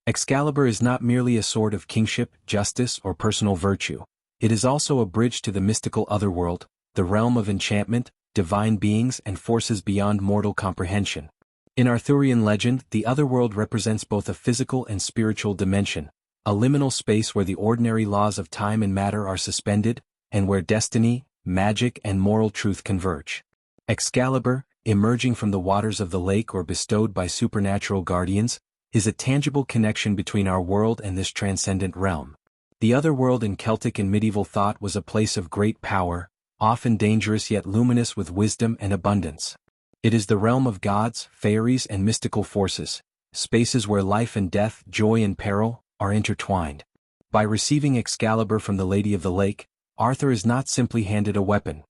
Excalibur is not merely a sword of kingship, justice, or personal virtue. It is also a bridge to the mystical otherworld, the realm of enchantment, divine beings, and forces beyond mortal comprehension. In Arthurian legend, the otherworld represents both a physical and spiritual dimension, a liminal space where the ordinary laws of time and matter are suspended, and where destiny, magic, and moral truth converge. Excalibur, emerging from the waters of the lake or bestowed by supernatural guardians, is a tangible connection between our world and this transcendent realm. The otherworld in Celtic and medieval thought was a place of great power, often dangerous yet luminous with wisdom and abundance. It is the realm of gods, fairies, and mystical forces, spaces where life and death, joy and peril, are intertwined. By receiving Excalibur from the Lady of the Lake, Arthur is not simply handed a weapon.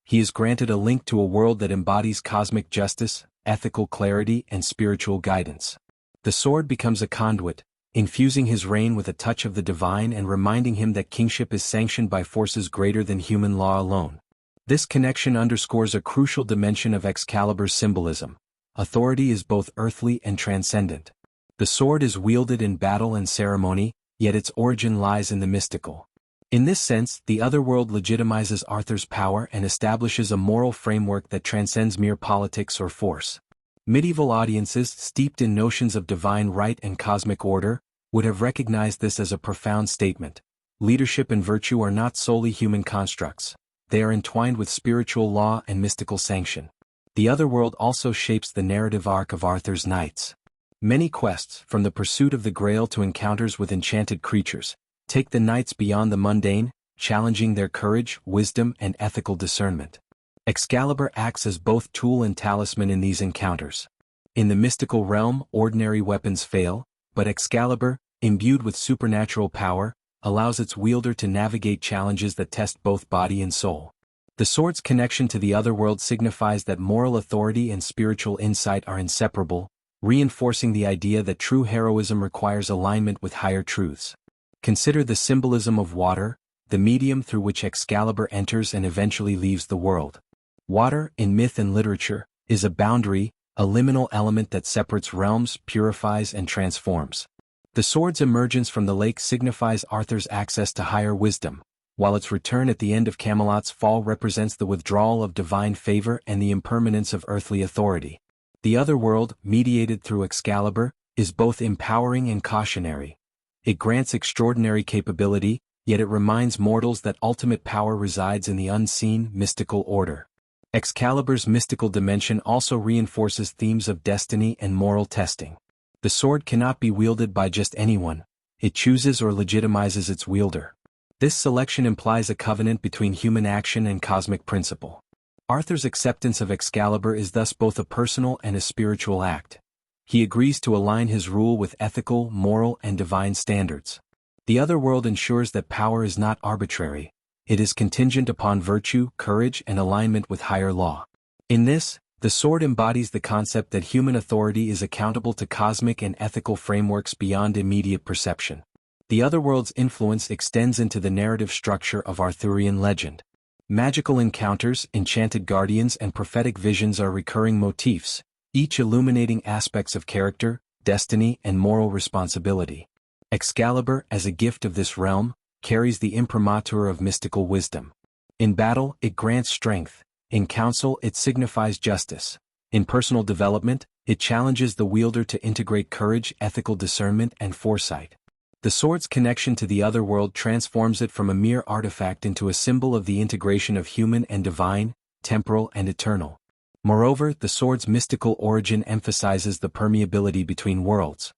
He is granted a link to a world that embodies cosmic justice, ethical clarity, and spiritual guidance. The sword becomes a conduit, infusing his reign with a touch of the divine and reminding him that kingship is sanctioned by forces greater than human law alone. This connection underscores a crucial dimension of Excalibur's symbolism. Authority is both earthly and transcendent. The sword is wielded in battle and ceremony, yet its origin lies in the mystical. In this sense, the otherworld legitimizes Arthur's power and establishes a moral framework that transcends mere politics or force. Medieval audiences, steeped in notions of divine right and cosmic order, would have recognized this as a profound statement. Leadership and virtue are not solely human constructs. They are entwined with spiritual law and mystical sanction. The otherworld also shapes the narrative arc of Arthur's knights. Many quests, from the pursuit of the Grail to encounters with enchanted creatures, take the knights beyond the mundane, challenging their courage, wisdom, and ethical discernment. Excalibur acts as both tool and talisman in these encounters. In the mystical realm, ordinary weapons fail, but Excalibur, imbued with supernatural power, allows its wielder to navigate challenges that test both body and soul. The sword's connection to the otherworld signifies that moral authority and spiritual insight are inseparable, reinforcing the idea that true heroism requires alignment with higher truths. Consider the symbolism of water, the medium through which Excalibur enters and eventually leaves the world. Water, in myth and literature, is a boundary, a liminal element that separates realms, purifies, and transforms. The sword's emergence from the lake signifies Arthur's access to higher wisdom, while its return at the end of Camelot's fall represents the withdrawal of divine favor and the impermanence of earthly authority. The otherworld, mediated through Excalibur, is both empowering and cautionary. It grants extraordinary capability, yet it reminds mortals that ultimate power resides in the unseen, mystical order. Excalibur's mystical dimension also reinforces themes of destiny and moral testing. The sword cannot be wielded by just anyone. It chooses or legitimizes its wielder. This selection implies a covenant between human action and cosmic principle. Arthur's acceptance of Excalibur is thus both a personal and a spiritual act. He agrees to align his rule with ethical, moral, and divine standards. The otherworld ensures that power is not arbitrary. It is contingent upon virtue, courage, and alignment with higher law. In this, the sword embodies the concept that human authority is accountable to cosmic and ethical frameworks beyond immediate perception. The otherworld's influence extends into the narrative structure of Arthurian legend. Magical encounters, enchanted guardians, and prophetic visions are recurring motifs, each illuminating aspects of character, destiny, and moral responsibility. Excalibur, as a gift of this realm, carries the imprimatur of mystical wisdom. In battle, it grants strength. In counsel, it signifies justice. In personal development, it challenges the wielder to integrate courage, ethical discernment, and foresight. The sword's connection to the otherworld transforms it from a mere artifact into a symbol of the integration of human and divine, temporal and eternal. Moreover, the sword's mystical origin emphasizes the permeability between worlds.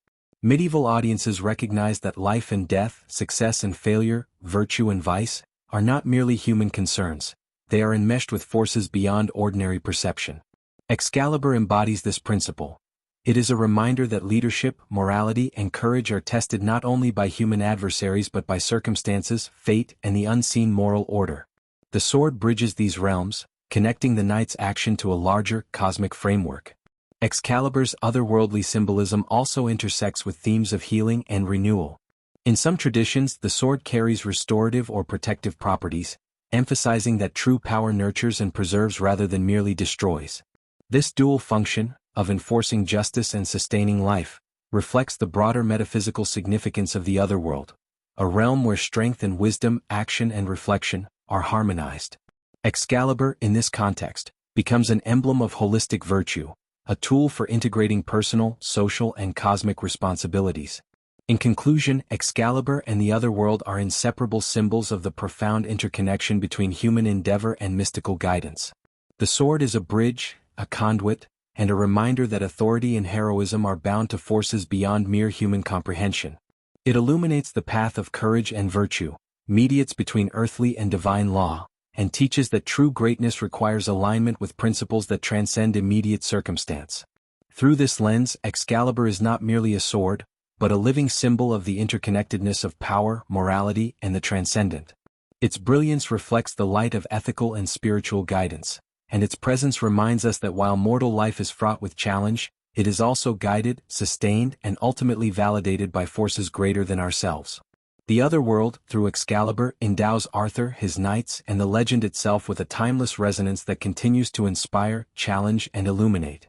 Medieval audiences recognized that life and death, success and failure, virtue and vice, are not merely human concerns, they are enmeshed with forces beyond ordinary perception. Excalibur embodies this principle. It is a reminder that leadership, morality, and courage are tested not only by human adversaries but by circumstances, fate, and the unseen moral order. The sword bridges these realms, connecting the knight's action to a larger, cosmic framework. Excalibur's otherworldly symbolism also intersects with themes of healing and renewal. In some traditions, the sword carries restorative or protective properties, emphasizing that true power nurtures and preserves rather than merely destroys. This dual function, of enforcing justice and sustaining life, reflects the broader metaphysical significance of the otherworld, a realm where strength and wisdom, action and reflection, are harmonized. Excalibur, in this context, becomes an emblem of holistic virtue, a tool for integrating personal, social and cosmic responsibilities. In conclusion, Excalibur and the otherworld are inseparable symbols of the profound interconnection between human endeavor and mystical guidance. The sword is a bridge, a conduit, and a reminder that authority and heroism are bound to forces beyond mere human comprehension. It illuminates the path of courage and virtue, mediates between earthly and divine law, and teaches that true greatness requires alignment with principles that transcend immediate circumstance. Through this lens, Excalibur is not merely a sword, but a living symbol of the interconnectedness of power, morality, and the transcendent. Its brilliance reflects the light of ethical and spiritual guidance, and its presence reminds us that while mortal life is fraught with challenge, it is also guided, sustained, and ultimately validated by forces greater than ourselves. The otherworld, through Excalibur, endows Arthur, his knights, and the legend itself with a timeless resonance that continues to inspire, challenge, and illuminate.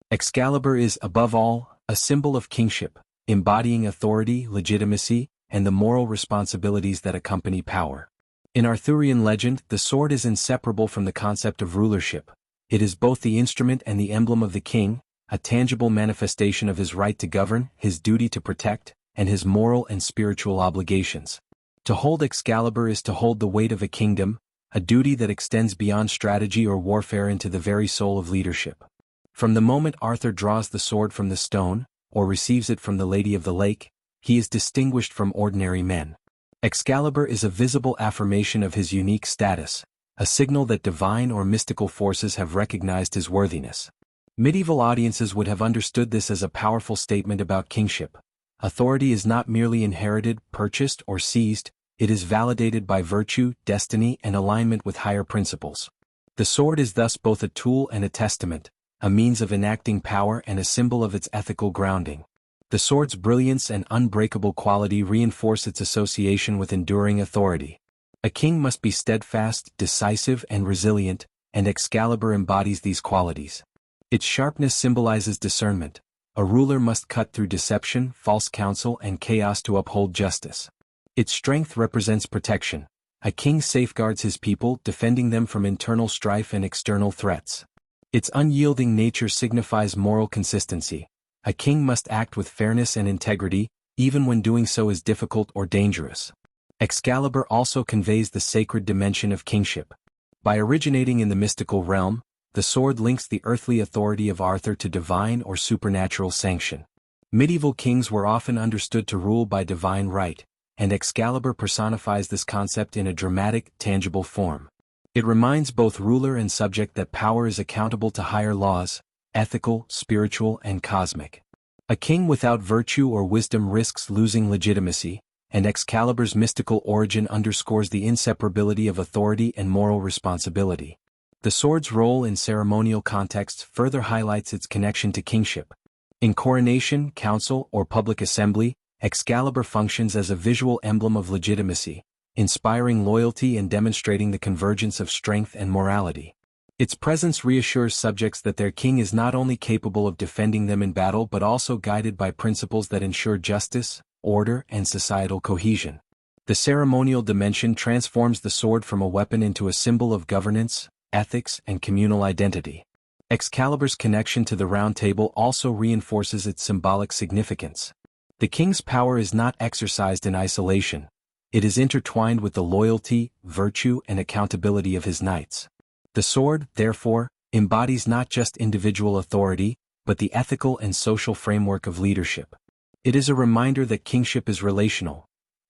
Excalibur is, above all, a symbol of kingship, embodying authority, legitimacy, and the moral responsibilities that accompany power. In Arthurian legend, the sword is inseparable from the concept of rulership. It is both the instrument and the emblem of the king, a tangible manifestation of his right to govern, his duty to protect, and his moral and spiritual obligations. To hold Excalibur is to hold the weight of a kingdom, a duty that extends beyond strategy or warfare into the very soul of leadership. From the moment Arthur draws the sword from the stone, or receives it from the Lady of the Lake, he is distinguished from ordinary men. Excalibur is a visible affirmation of his unique status, a signal that divine or mystical forces have recognized his worthiness. Medieval audiences would have understood this as a powerful statement about kingship. Authority is not merely inherited, purchased, or seized, it is validated by virtue, destiny, and alignment with higher principles. The sword is thus both a tool and a testament, a means of enacting power and a symbol of its ethical grounding. The sword's brilliance and unbreakable quality reinforce its association with enduring authority. A king must be steadfast, decisive, and resilient, and Excalibur embodies these qualities. Its sharpness symbolizes discernment. A ruler must cut through deception, false counsel, and chaos to uphold justice. Its strength represents protection. A king safeguards his people, defending them from internal strife and external threats. Its unyielding nature signifies moral consistency. A king must act with fairness and integrity, even when doing so is difficult or dangerous. Excalibur also conveys the sacred dimension of kingship. By originating in the mystical realm, the sword links the earthly authority of Arthur to divine or supernatural sanction. Medieval kings were often understood to rule by divine right, and Excalibur personifies this concept in a dramatic, tangible form. It reminds both ruler and subject that power is accountable to higher laws, ethical, spiritual, and cosmic. A king without virtue or wisdom risks losing legitimacy, and Excalibur's mystical origin underscores the inseparability of authority and moral responsibility. The sword's role in ceremonial contexts further highlights its connection to kingship. In coronation, council, or public assembly, Excalibur functions as a visual emblem of legitimacy, inspiring loyalty and demonstrating the convergence of strength and morality. Its presence reassures subjects that their king is not only capable of defending them in battle but also guided by principles that ensure justice, order, and societal cohesion. The ceremonial dimension transforms the sword from a weapon into a symbol of governance, ethics, and communal identity. Excalibur's connection to the Round Table also reinforces its symbolic significance. The king's power is not exercised in isolation. It is intertwined with the loyalty, virtue, and accountability of his knights. The sword, therefore, embodies not just individual authority, but the ethical and social framework of leadership. It is a reminder that kingship is relational.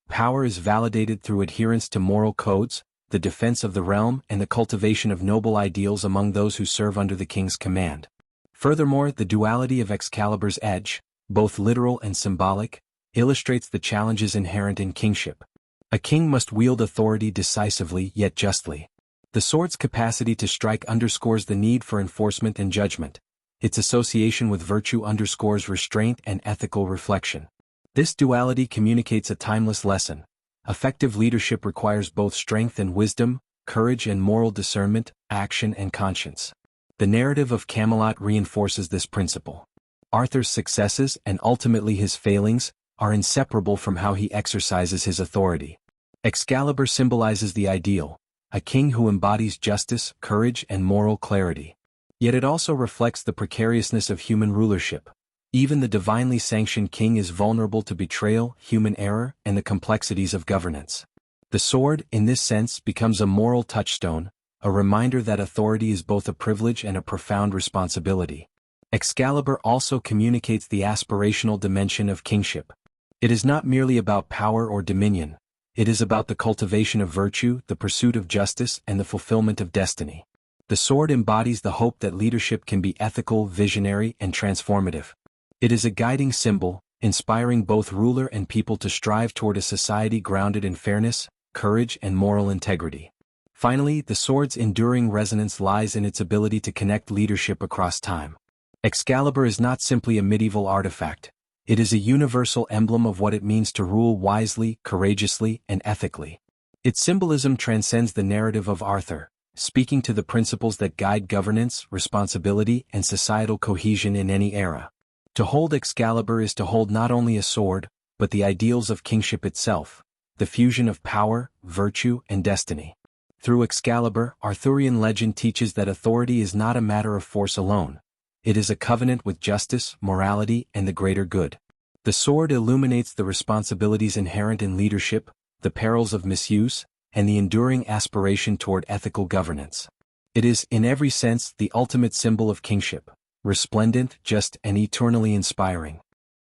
Power is validated through adherence to moral codes, the defense of the realm, and the cultivation of noble ideals among those who serve under the king's command. Furthermore, the duality of Excalibur's edge, both literal and symbolic, illustrates the challenges inherent in kingship. A king must wield authority decisively yet justly. The sword's capacity to strike underscores the need for enforcement and judgment. Its association with virtue underscores restraint and ethical reflection. This duality communicates a timeless lesson. Effective leadership requires both strength and wisdom, courage and moral discernment, action and conscience. The narrative of Camelot reinforces this principle. Arthur's successes and ultimately his failings are inseparable from how he exercises his authority. Excalibur symbolizes the ideal, a king who embodies justice, courage, and moral clarity. Yet it also reflects the precariousness of human rulership. Even the divinely sanctioned king is vulnerable to betrayal, human error, and the complexities of governance. The sword, in this sense, becomes a moral touchstone, a reminder that authority is both a privilege and a profound responsibility. Excalibur also communicates the aspirational dimension of kingship. It is not merely about power or dominion. It is about the cultivation of virtue, the pursuit of justice, and the fulfillment of destiny. The sword embodies the hope that leadership can be ethical, visionary, and transformative. It is a guiding symbol, inspiring both ruler and people to strive toward a society grounded in fairness, courage, and moral integrity. Finally, the sword's enduring resonance lies in its ability to connect leadership across time. Excalibur is not simply a medieval artifact. It is a universal emblem of what it means to rule wisely, courageously, and ethically. Its symbolism transcends the narrative of Arthur, speaking to the principles that guide governance, responsibility, and societal cohesion in any era. To hold Excalibur is to hold not only a sword, but the ideals of kingship itself, the fusion of power, virtue, and destiny. Through Excalibur, Arthurian legend teaches that authority is not a matter of force alone. It is a covenant with justice, morality, and the greater good. The sword illuminates the responsibilities inherent in leadership, the perils of misuse, and the enduring aspiration toward ethical governance. It is, in every sense, the ultimate symbol of kingship, resplendent, just, and eternally inspiring.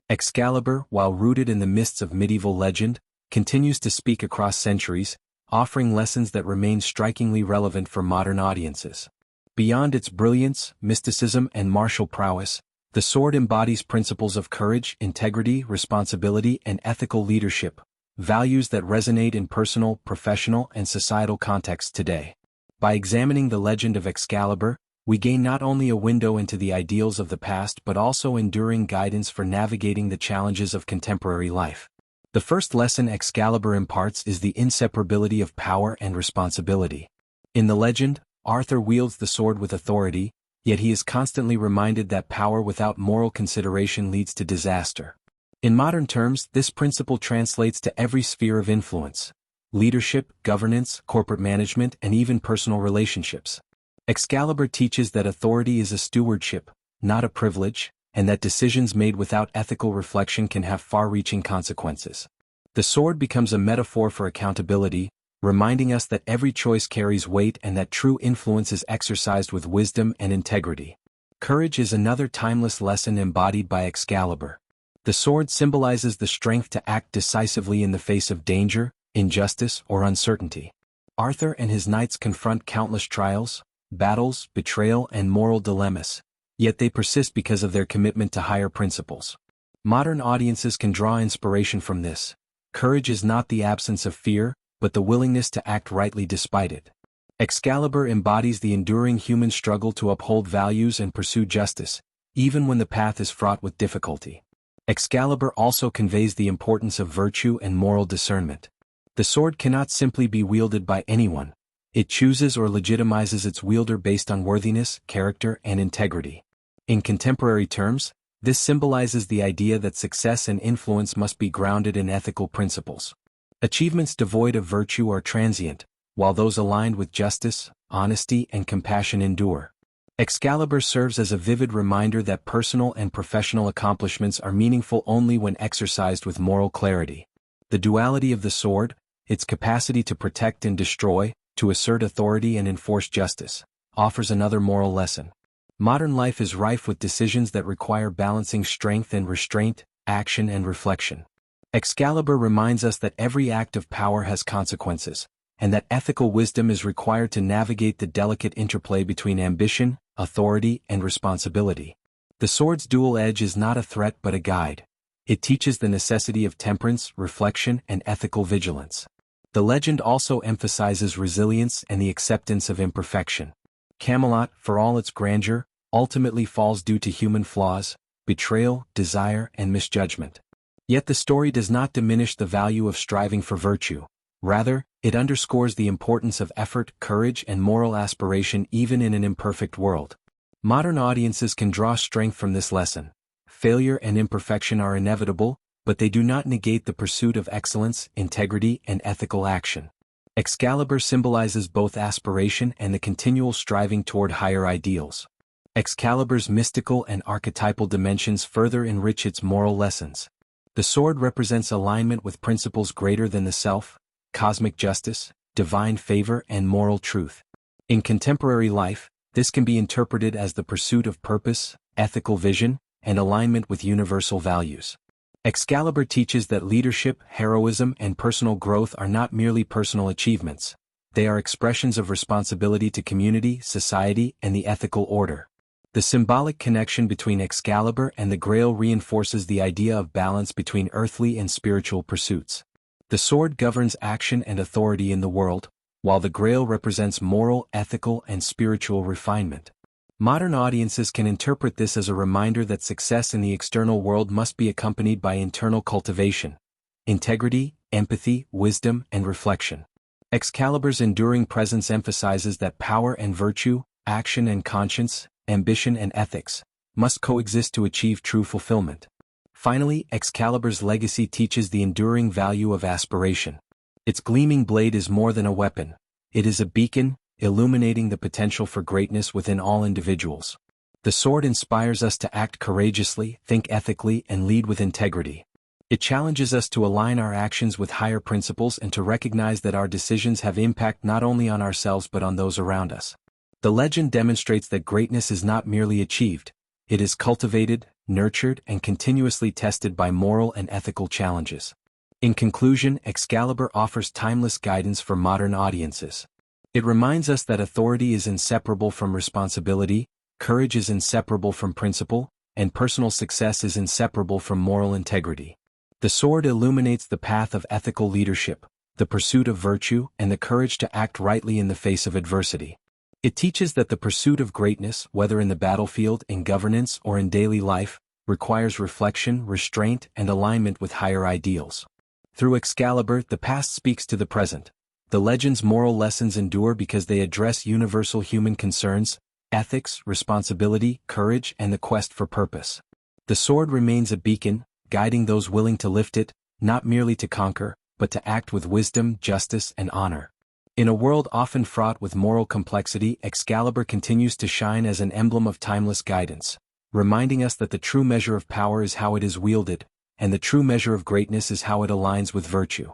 Excalibur, while rooted in the mists of medieval legend, continues to speak across centuries, offering lessons that remain strikingly relevant for modern audiences. Beyond its brilliance, mysticism, and martial prowess, the sword embodies principles of courage, integrity, responsibility, and ethical leadership, values that resonate in personal, professional, and societal contexts today. By examining the legend of Excalibur, we gain not only a window into the ideals of the past but also enduring guidance for navigating the challenges of contemporary life. The first lesson Excalibur imparts is the inseparability of power and responsibility. In the legend, Arthur wields the sword with authority, yet he is constantly reminded that power without moral consideration leads to disaster. In modern terms, this principle translates to every sphere of influence: leadership, governance, corporate management, and even personal relationships. Excalibur teaches that authority is a stewardship, not a privilege, and that decisions made without ethical reflection can have far-reaching consequences. The sword becomes a metaphor for accountability, reminding us that every choice carries weight and that true influence is exercised with wisdom and integrity. Courage is another timeless lesson embodied by Excalibur. The sword symbolizes the strength to act decisively in the face of danger, injustice, or uncertainty. Arthur and his knights confront countless trials, battles, betrayal, and moral dilemmas, yet they persist because of their commitment to higher principles. Modern audiences can draw inspiration from this. Courage is not the absence of fear, but the willingness to act rightly despite it. Excalibur embodies the enduring human struggle to uphold values and pursue justice, even when the path is fraught with difficulty. Excalibur also conveys the importance of virtue and moral discernment. The sword cannot simply be wielded by anyone. It chooses or legitimizes its wielder based on worthiness, character, and integrity. In contemporary terms, this symbolizes the idea that success and influence must be grounded in ethical principles. Achievements devoid of virtue are transient, while those aligned with justice, honesty, and compassion endure. Excalibur serves as a vivid reminder that personal and professional accomplishments are meaningful only when exercised with moral clarity. The duality of the sword, its capacity to protect and destroy, to assert authority and enforce justice, offers another moral lesson. Modern life is rife with decisions that require balancing strength and restraint, action and reflection. Excalibur reminds us that every act of power has consequences, and that ethical wisdom is required to navigate the delicate interplay between ambition, authority, and responsibility. The sword's dual edge is not a threat but a guide. It teaches the necessity of temperance, reflection, and ethical vigilance. The legend also emphasizes resilience and the acceptance of imperfection. Camelot, for all its grandeur, ultimately falls due to human flaws, betrayal, desire, and misjudgment. Yet the story does not diminish the value of striving for virtue. Rather, it underscores the importance of effort, courage, and moral aspiration even in an imperfect world. Modern audiences can draw strength from this lesson. Failure and imperfection are inevitable, but they do not negate the pursuit of excellence, integrity, and ethical action. Excalibur symbolizes both aspiration and the continual striving toward higher ideals. Excalibur's mystical and archetypal dimensions further enrich its moral lessons. The sword represents alignment with principles greater than the self, cosmic justice, divine favor, and moral truth. In contemporary life, this can be interpreted as the pursuit of purpose, ethical vision, and alignment with universal values. Excalibur teaches that leadership, heroism, and personal growth are not merely personal achievements. They are expressions of responsibility to community, society, and the ethical order. The symbolic connection between Excalibur and the Grail reinforces the idea of balance between earthly and spiritual pursuits. The sword governs action and authority in the world, while the Grail represents moral, ethical, and spiritual refinement. Modern audiences can interpret this as a reminder that success in the external world must be accompanied by internal cultivation, integrity, empathy, wisdom, and reflection. Excalibur's enduring presence emphasizes that power and virtue, action and conscience, ambition and ethics, must coexist to achieve true fulfillment. Finally, Excalibur's legacy teaches the enduring value of aspiration. Its gleaming blade is more than a weapon. It is a beacon, illuminating the potential for greatness within all individuals. The sword inspires us to act courageously, think ethically, and lead with integrity. It challenges us to align our actions with higher principles and to recognize that our decisions have impact not only on ourselves but on those around us. The legend demonstrates that greatness is not merely achieved, it is cultivated, nurtured, and continuously tested by moral and ethical challenges. In conclusion, Excalibur offers timeless guidance for modern audiences. It reminds us that authority is inseparable from responsibility, courage is inseparable from principle, and personal success is inseparable from moral integrity. The sword illuminates the path of ethical leadership, the pursuit of virtue, and the courage to act rightly in the face of adversity. It teaches that the pursuit of greatness, whether in the battlefield, in governance, or in daily life, requires reflection, restraint, and alignment with higher ideals. Through Excalibur, the past speaks to the present. The legend's moral lessons endure because they address universal human concerns, ethics, responsibility, courage, and the quest for purpose. The sword remains a beacon, guiding those willing to lift it, not merely to conquer, but to act with wisdom, justice, and honor. In a world often fraught with moral complexity, Excalibur continues to shine as an emblem of timeless guidance, reminding us that the true measure of power is how it is wielded, and the true measure of greatness is how it aligns with virtue.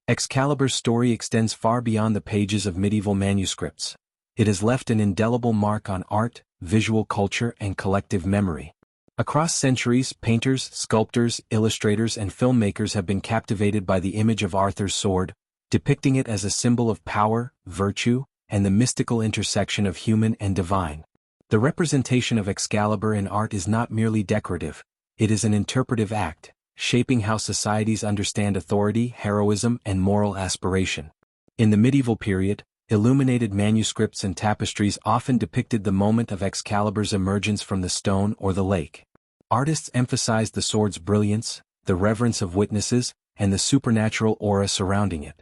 Excalibur's story extends far beyond the pages of medieval manuscripts. It has left an indelible mark on art, visual culture, and collective memory. Across centuries, painters, sculptors, illustrators, and filmmakers have been captivated by the image of Arthur's sword, depicting it as a symbol of power, virtue, and the mystical intersection of human and divine. The representation of Excalibur in art is not merely decorative, it is an interpretive act, shaping how societies understand authority, heroism, and moral aspiration. In the medieval period, illuminated manuscripts and tapestries often depicted the moment of Excalibur's emergence from the stone or the lake. Artists emphasized the sword's brilliance, the reverence of witnesses, and the supernatural aura surrounding it.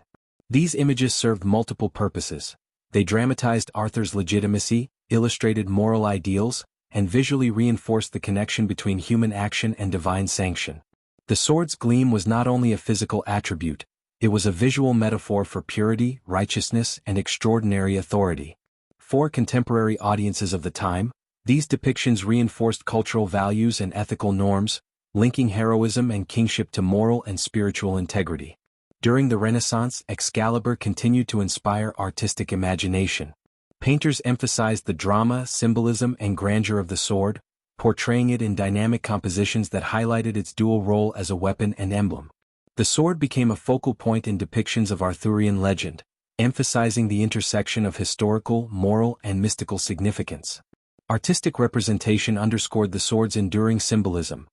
These images served multiple purposes. They dramatized Arthur's legitimacy, illustrated moral ideals, and visually reinforced the connection between human action and divine sanction. The sword's gleam was not only a physical attribute, it was a visual metaphor for purity, righteousness, and extraordinary authority. For contemporary audiences of the time, these depictions reinforced cultural values and ethical norms, linking heroism and kingship to moral and spiritual integrity. During the Renaissance, Excalibur continued to inspire artistic imagination. Painters emphasized the drama, symbolism, and grandeur of the sword, portraying it in dynamic compositions that highlighted its dual role as a weapon and emblem. The sword became a focal point in depictions of Arthurian legend, emphasizing the intersection of historical, moral, and mystical significance. Artistic representation underscored the sword's enduring symbolism: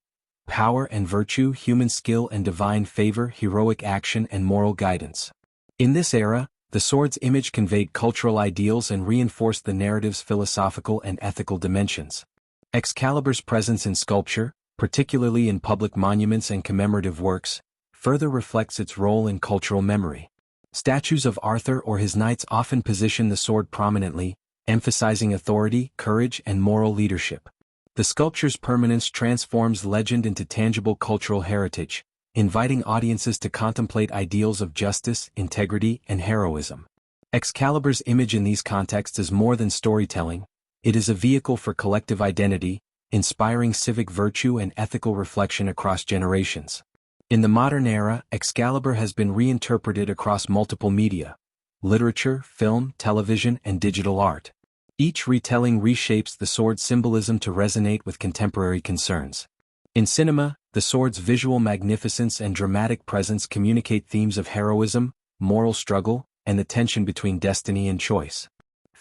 power and virtue, human skill and divine favor, heroic action and moral guidance. In this era, the sword's image conveyed cultural ideals and reinforced the narrative's philosophical and ethical dimensions. Excalibur's presence in sculpture, particularly in public monuments and commemorative works, further reflects its role in cultural memory. Statues of Arthur or his knights often position the sword prominently, emphasizing authority, courage, and moral leadership. The sculpture's permanence transforms legend into tangible cultural heritage, inviting audiences to contemplate ideals of justice, integrity, and heroism. Excalibur's image in these contexts is more than storytelling; it is a vehicle for collective identity, inspiring civic virtue and ethical reflection across generations. In the modern era, Excalibur has been reinterpreted across multiple media: literature, film, television, and digital art. Each retelling reshapes the sword's symbolism to resonate with contemporary concerns. In cinema, the sword's visual magnificence and dramatic presence communicate themes of heroism, moral struggle, and the tension between destiny and choice.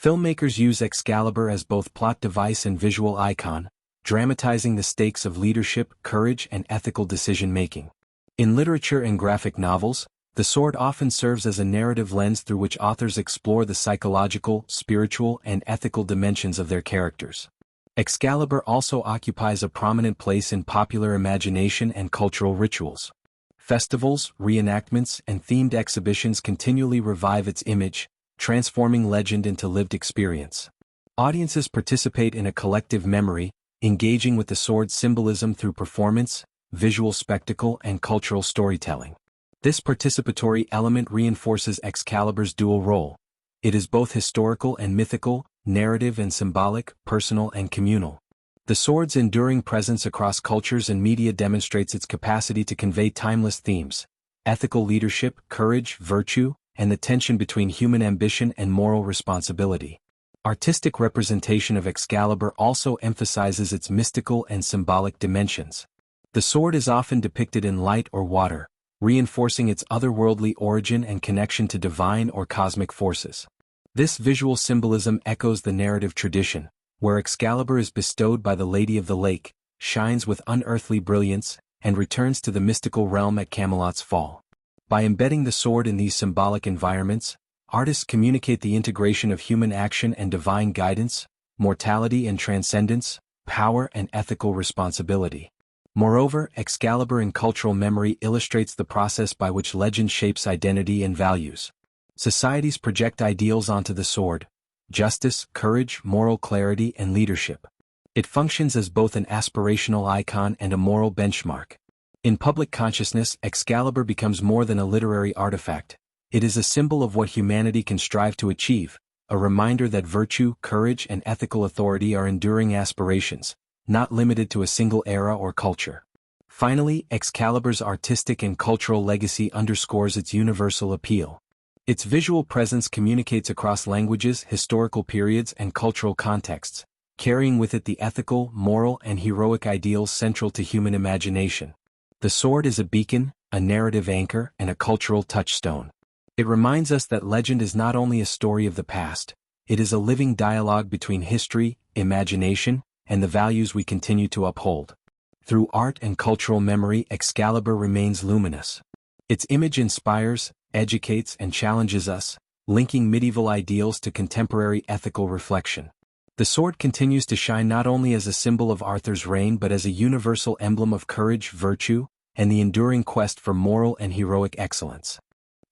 Filmmakers use Excalibur as both plot device and visual icon, dramatizing the stakes of leadership, courage, and ethical decision-making. In literature and graphic novels, the sword often serves as a narrative lens through which authors explore the psychological, spiritual, and ethical dimensions of their characters. Excalibur also occupies a prominent place in popular imagination and cultural rituals. Festivals, reenactments, and themed exhibitions continually revive its image, transforming legend into lived experience. Audiences participate in a collective memory, engaging with the sword's symbolism through performance, visual spectacle, and cultural storytelling. This participatory element reinforces Excalibur's dual role. It is both historical and mythical, narrative and symbolic, personal and communal. The sword's enduring presence across cultures and media demonstrates its capacity to convey timeless themes: ethical leadership, courage, virtue, and the tension between human ambition and moral responsibility. Artistic representation of Excalibur also emphasizes its mystical and symbolic dimensions. The sword is often depicted in light or water, reinforcing its otherworldly origin and connection to divine or cosmic forces. This visual symbolism echoes the narrative tradition, where Excalibur is bestowed by the Lady of the Lake, shines with unearthly brilliance, and returns to the mystical realm at Camelot's fall. By embedding the sword in these symbolic environments, artists communicate the integration of human action and divine guidance, mortality and transcendence, power and ethical responsibility. Moreover, Excalibur in cultural memory illustrates the process by which legend shapes identity and values. Societies project ideals onto the sword: justice, courage, moral clarity, and leadership. It functions as both an aspirational icon and a moral benchmark. In public consciousness, Excalibur becomes more than a literary artifact. It is a symbol of what humanity can strive to achieve, a reminder that virtue, courage, and ethical authority are enduring aspirations, not limited to a single era or culture. Finally, Excalibur's artistic and cultural legacy underscores its universal appeal. Its visual presence communicates across languages, historical periods, and cultural contexts, carrying with it the ethical, moral, and heroic ideals central to human imagination. The sword is a beacon, a narrative anchor, and a cultural touchstone. It reminds us that legend is not only a story of the past, it is a living dialogue between history, imagination, and the values we continue to uphold. Through art and cultural memory, Excalibur remains luminous. Its image inspires, educates, and challenges us, linking medieval ideals to contemporary ethical reflection. The sword continues to shine not only as a symbol of Arthur's reign but as a universal emblem of courage, virtue, and the enduring quest for moral and heroic excellence.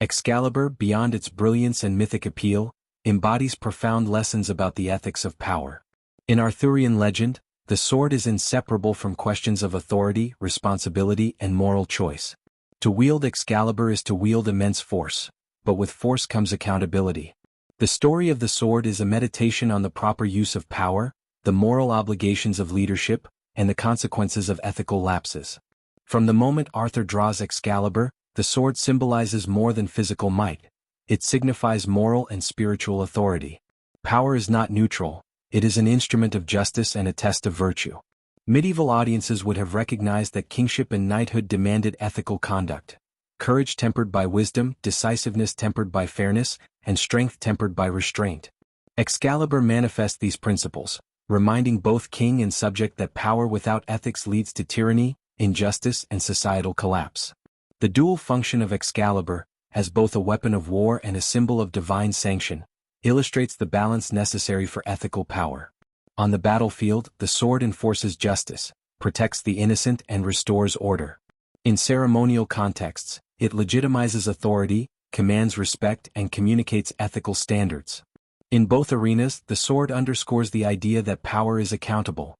Excalibur, beyond its brilliance and mythic appeal, embodies profound lessons about the ethics of power. In Arthurian legend, the sword is inseparable from questions of authority, responsibility, and moral choice. To wield Excalibur is to wield immense force, but with force comes accountability. The story of the sword is a meditation on the proper use of power, the moral obligations of leadership, and the consequences of ethical lapses. From the moment Arthur draws Excalibur, the sword symbolizes more than physical might. It signifies moral and spiritual authority. Power is not neutral. It is an instrument of justice and a test of virtue. Medieval audiences would have recognized that kingship and knighthood demanded ethical conduct. Courage tempered by wisdom, decisiveness tempered by fairness, and strength tempered by restraint. Excalibur manifests these principles, reminding both king and subject that power without ethics leads to tyranny, injustice, and societal collapse. The dual function of Excalibur, as both a weapon of war and a symbol of divine sanction, illustrates the balance necessary for ethical power. On the battlefield, the sword enforces justice, protects the innocent, and restores order. In ceremonial contexts, it legitimizes authority, commands respect, and communicates ethical standards. In both arenas, the sword underscores the idea that power is accountable.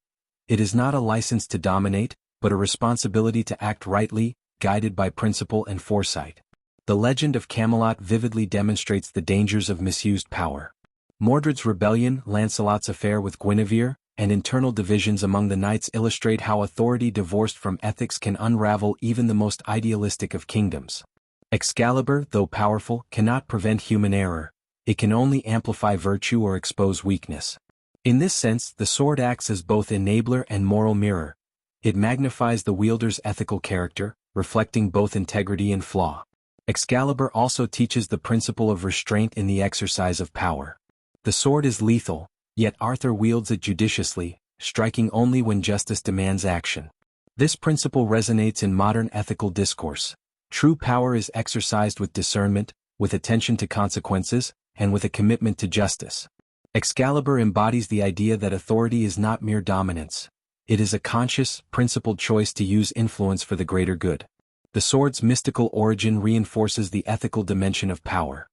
It is not a license to dominate, but a responsibility to act rightly, guided by principle and foresight. The legend of Camelot vividly demonstrates the dangers of misused power. Mordred's rebellion, Lancelot's affair with Guinevere, and internal divisions among the knights illustrate how authority divorced from ethics can unravel even the most idealistic of kingdoms. Excalibur, though powerful, cannot prevent human error. It can only amplify virtue or expose weakness. In this sense, the sword acts as both enabler and moral mirror. It magnifies the wielder's ethical character, reflecting both integrity and flaw. Excalibur also teaches the principle of restraint in the exercise of power. The sword is lethal, yet Arthur wields it judiciously, striking only when justice demands action. This principle resonates in modern ethical discourse. True power is exercised with discernment, with attention to consequences, and with a commitment to justice. Excalibur embodies the idea that authority is not mere dominance. It is a conscious, principled choice to use influence for the greater good. The sword's mystical origin reinforces the ethical dimension of power.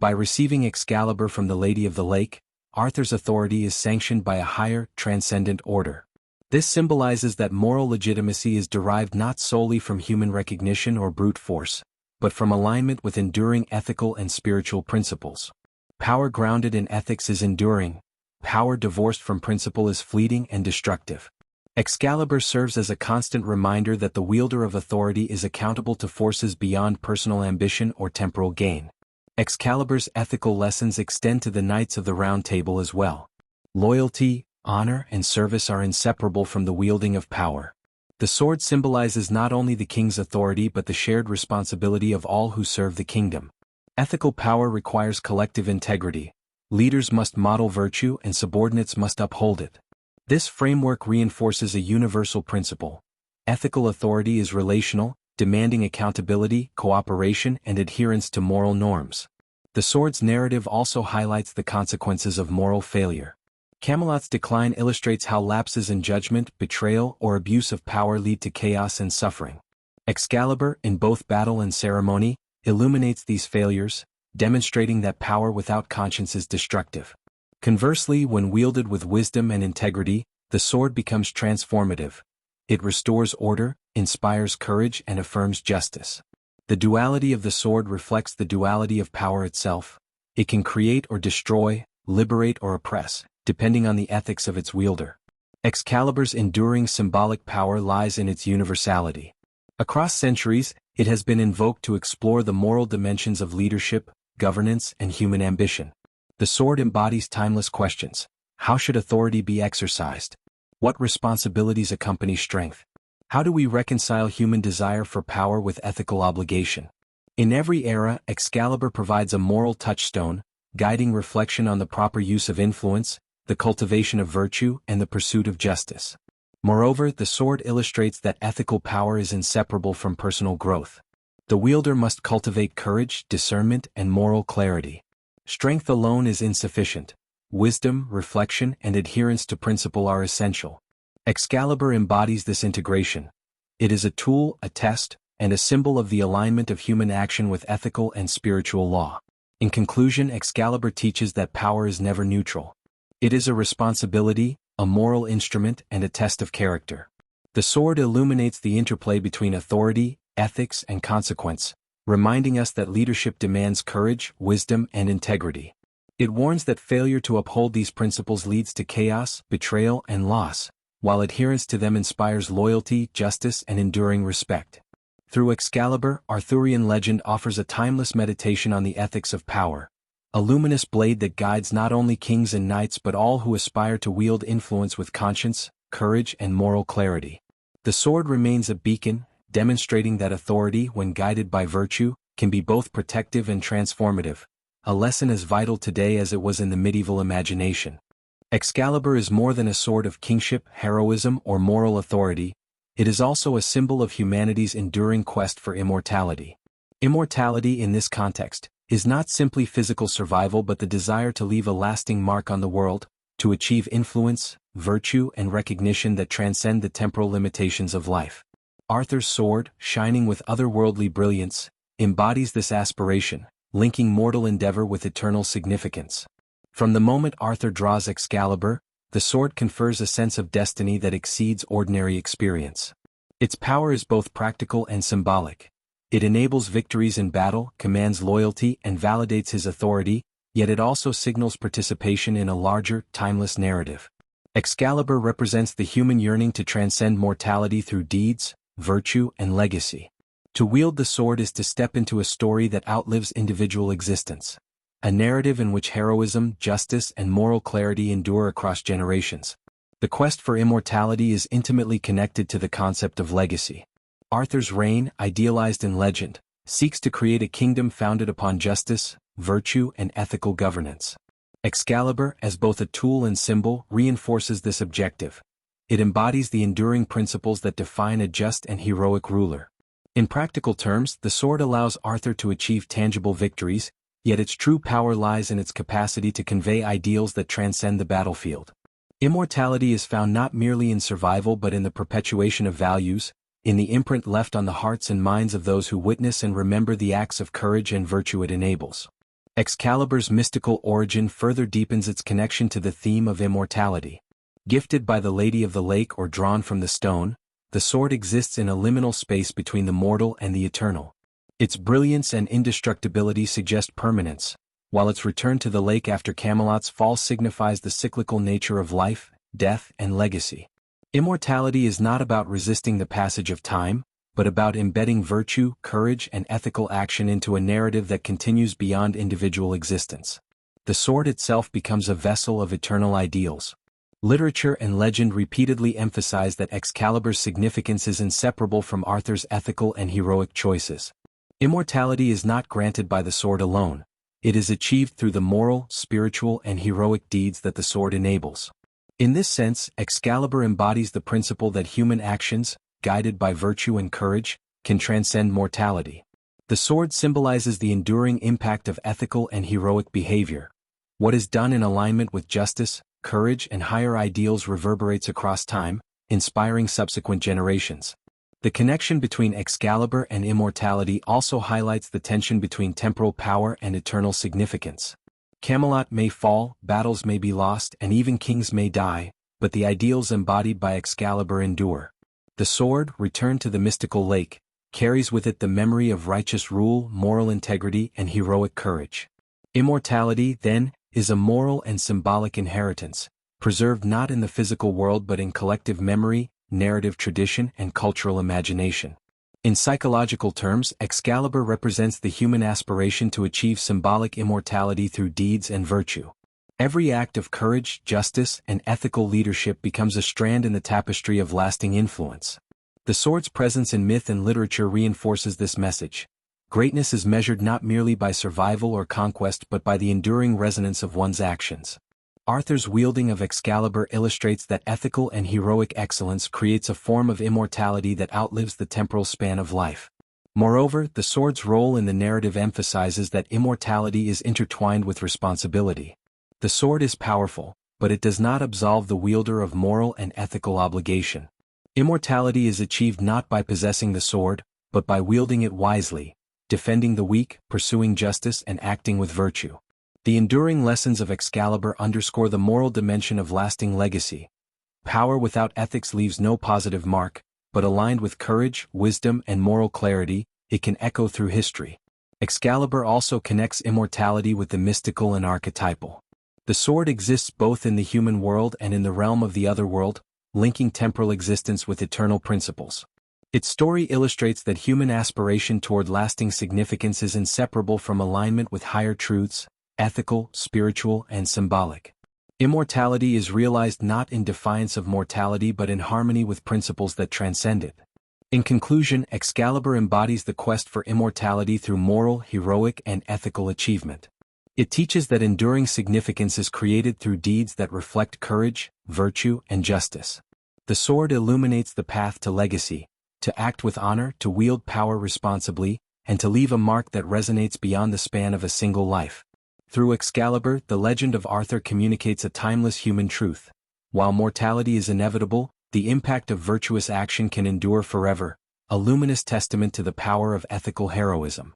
By receiving Excalibur from the Lady of the Lake, Arthur's authority is sanctioned by a higher, transcendent order. This symbolizes that moral legitimacy is derived not solely from human recognition or brute force, but from alignment with enduring ethical and spiritual principles. Power grounded in ethics is enduring. Power divorced from principle is fleeting and destructive. Excalibur serves as a constant reminder that the wielder of authority is accountable to forces beyond personal ambition or temporal gain. Excalibur's ethical lessons extend to the Knights of the Round Table as well. Loyalty, honor, and service are inseparable from the wielding of power. The sword symbolizes not only the king's authority but the shared responsibility of all who serve the kingdom. Ethical power requires collective integrity. Leaders must model virtue and subordinates must uphold it. This framework reinforces a universal principle. Ethical authority is relational, demanding accountability, cooperation, and adherence to moral norms. The sword's narrative also highlights the consequences of moral failure. Camelot's decline illustrates how lapses in judgment, betrayal, or abuse of power lead to chaos and suffering. Excalibur, in both battle and ceremony, illuminates these failures, demonstrating that power without conscience is destructive. Conversely, when wielded with wisdom and integrity, the sword becomes transformative. It restores order, inspires courage, and affirms justice. The duality of the sword reflects the duality of power itself. It can create or destroy, liberate or oppress, depending on the ethics of its wielder. Excalibur's enduring symbolic power lies in its universality. Across centuries, it has been invoked to explore the moral dimensions of leadership, governance, and human ambition. The sword embodies timeless questions. How should authority be exercised? What responsibilities accompany strength? How do we reconcile human desire for power with ethical obligation? In every era, Excalibur provides a moral touchstone, guiding reflection on the proper use of influence, the cultivation of virtue, and the pursuit of justice. Moreover, the sword illustrates that ethical power is inseparable from personal growth. The wielder must cultivate courage, discernment, and moral clarity. Strength alone is insufficient. Wisdom, reflection, and adherence to principle are essential. Excalibur embodies this integration. It is a tool, a test, and a symbol of the alignment of human action with ethical and spiritual law. In conclusion, Excalibur teaches that power is never neutral. It is a responsibility, a moral instrument, and a test of character. The sword illuminates the interplay between authority, ethics, and consequence, reminding us that leadership demands courage, wisdom, and integrity. It warns that failure to uphold these principles leads to chaos, betrayal, and loss, while adherence to them inspires loyalty, justice, and enduring respect. Through Excalibur, Arthurian legend offers a timeless meditation on the ethics of power, a luminous blade that guides not only kings and knights but all who aspire to wield influence with conscience, courage and moral clarity. The sword remains a beacon, demonstrating that authority, when guided by virtue, can be both protective and transformative, a lesson as vital today as it was in the medieval imagination. Excalibur is more than a sword of kingship, heroism, or moral authority. It is also a symbol of humanity's enduring quest for immortality. Immortality in this context is not simply physical survival but the desire to leave a lasting mark on the world, to achieve influence, virtue, and recognition that transcend the temporal limitations of life. Arthur's sword, shining with otherworldly brilliance, embodies this aspiration, linking mortal endeavor with eternal significance. From the moment Arthur draws Excalibur, the sword confers a sense of destiny that exceeds ordinary experience. Its power is both practical and symbolic. It enables victories in battle, commands loyalty, and validates his authority, yet it also signals participation in a larger, timeless narrative. Excalibur represents the human yearning to transcend mortality through deeds, virtue, and legacy. To wield the sword is to step into a story that outlives individual existence. A narrative in which heroism, justice, and moral clarity endure across generations. The quest for immortality is intimately connected to the concept of legacy. Arthur's reign, idealized in legend, seeks to create a kingdom founded upon justice, virtue, and ethical governance. Excalibur, as both a tool and symbol, reinforces this objective. It embodies the enduring principles that define a just and heroic ruler. In practical terms, the sword allows Arthur to achieve tangible victories, yet its true power lies in its capacity to convey ideals that transcend the battlefield. Immortality is found not merely in survival but in the perpetuation of values, in the imprint left on the hearts and minds of those who witness and remember the acts of courage and virtue it enables. Excalibur's mystical origin further deepens its connection to the theme of immortality. Gifted by the Lady of the Lake or drawn from the stone, the sword exists in a liminal space between the mortal and the eternal. Its brilliance and indestructibility suggest permanence, while its return to the lake after Camelot's fall signifies the cyclical nature of life, death, and legacy. Immortality is not about resisting the passage of time, but about embedding virtue, courage, and ethical action into a narrative that continues beyond individual existence. The sword itself becomes a vessel of eternal ideals. Literature and legend repeatedly emphasize that Excalibur's significance is inseparable from Arthur's ethical and heroic choices. Immortality is not granted by the sword alone. It is achieved through the moral, spiritual, and heroic deeds that the sword enables. In this sense, Excalibur embodies the principle that human actions, guided by virtue and courage, can transcend mortality. The sword symbolizes the enduring impact of ethical and heroic behavior. What is done in alignment with justice, courage, and higher ideals reverberates across time, inspiring subsequent generations. The connection between Excalibur and immortality also highlights the tension between temporal power and eternal significance. Camelot may fall, battles may be lost, and even kings may die, but the ideals embodied by Excalibur endure. The sword, returned to the mystical lake, carries with it the memory of righteous rule, moral integrity, and heroic courage. Immortality, then, is a moral and symbolic inheritance, preserved not in the physical world but in collective memory, narrative tradition, and cultural imagination. In psychological terms, Excalibur represents the human aspiration to achieve symbolic immortality through deeds and virtue. Every act of courage, justice, and ethical leadership becomes a strand in the tapestry of lasting influence. The sword's presence in myth and literature reinforces this message. Greatness is measured not merely by survival or conquest but by the enduring resonance of one's actions. Arthur's wielding of Excalibur illustrates that ethical and heroic excellence creates a form of immortality that outlives the temporal span of life. Moreover, the sword's role in the narrative emphasizes that immortality is intertwined with responsibility. The sword is powerful, but it does not absolve the wielder of moral and ethical obligation. Immortality is achieved not by possessing the sword, but by wielding it wisely, defending the weak, pursuing justice, and acting with virtue. The enduring lessons of Excalibur underscore the moral dimension of lasting legacy. Power without ethics leaves no positive mark, but aligned with courage, wisdom, and moral clarity, it can echo through history. Excalibur also connects immortality with the mystical and archetypal. The sword exists both in the human world and in the realm of the otherworld, linking temporal existence with eternal principles. Its story illustrates that human aspiration toward lasting significance is inseparable from alignment with higher truths, ethical, spiritual, and symbolic. Immortality is realized not in defiance of mortality but in harmony with principles that transcend it. In conclusion, Excalibur embodies the quest for immortality through moral, heroic, and ethical achievement. It teaches that enduring significance is created through deeds that reflect courage, virtue, and justice. The sword illuminates the path to legacy, to act with honor, to wield power responsibly, and to leave a mark that resonates beyond the span of a single life. Through Excalibur, the legend of Arthur communicates a timeless human truth. While mortality is inevitable, the impact of virtuous action can endure forever, a luminous testament to the power of ethical heroism.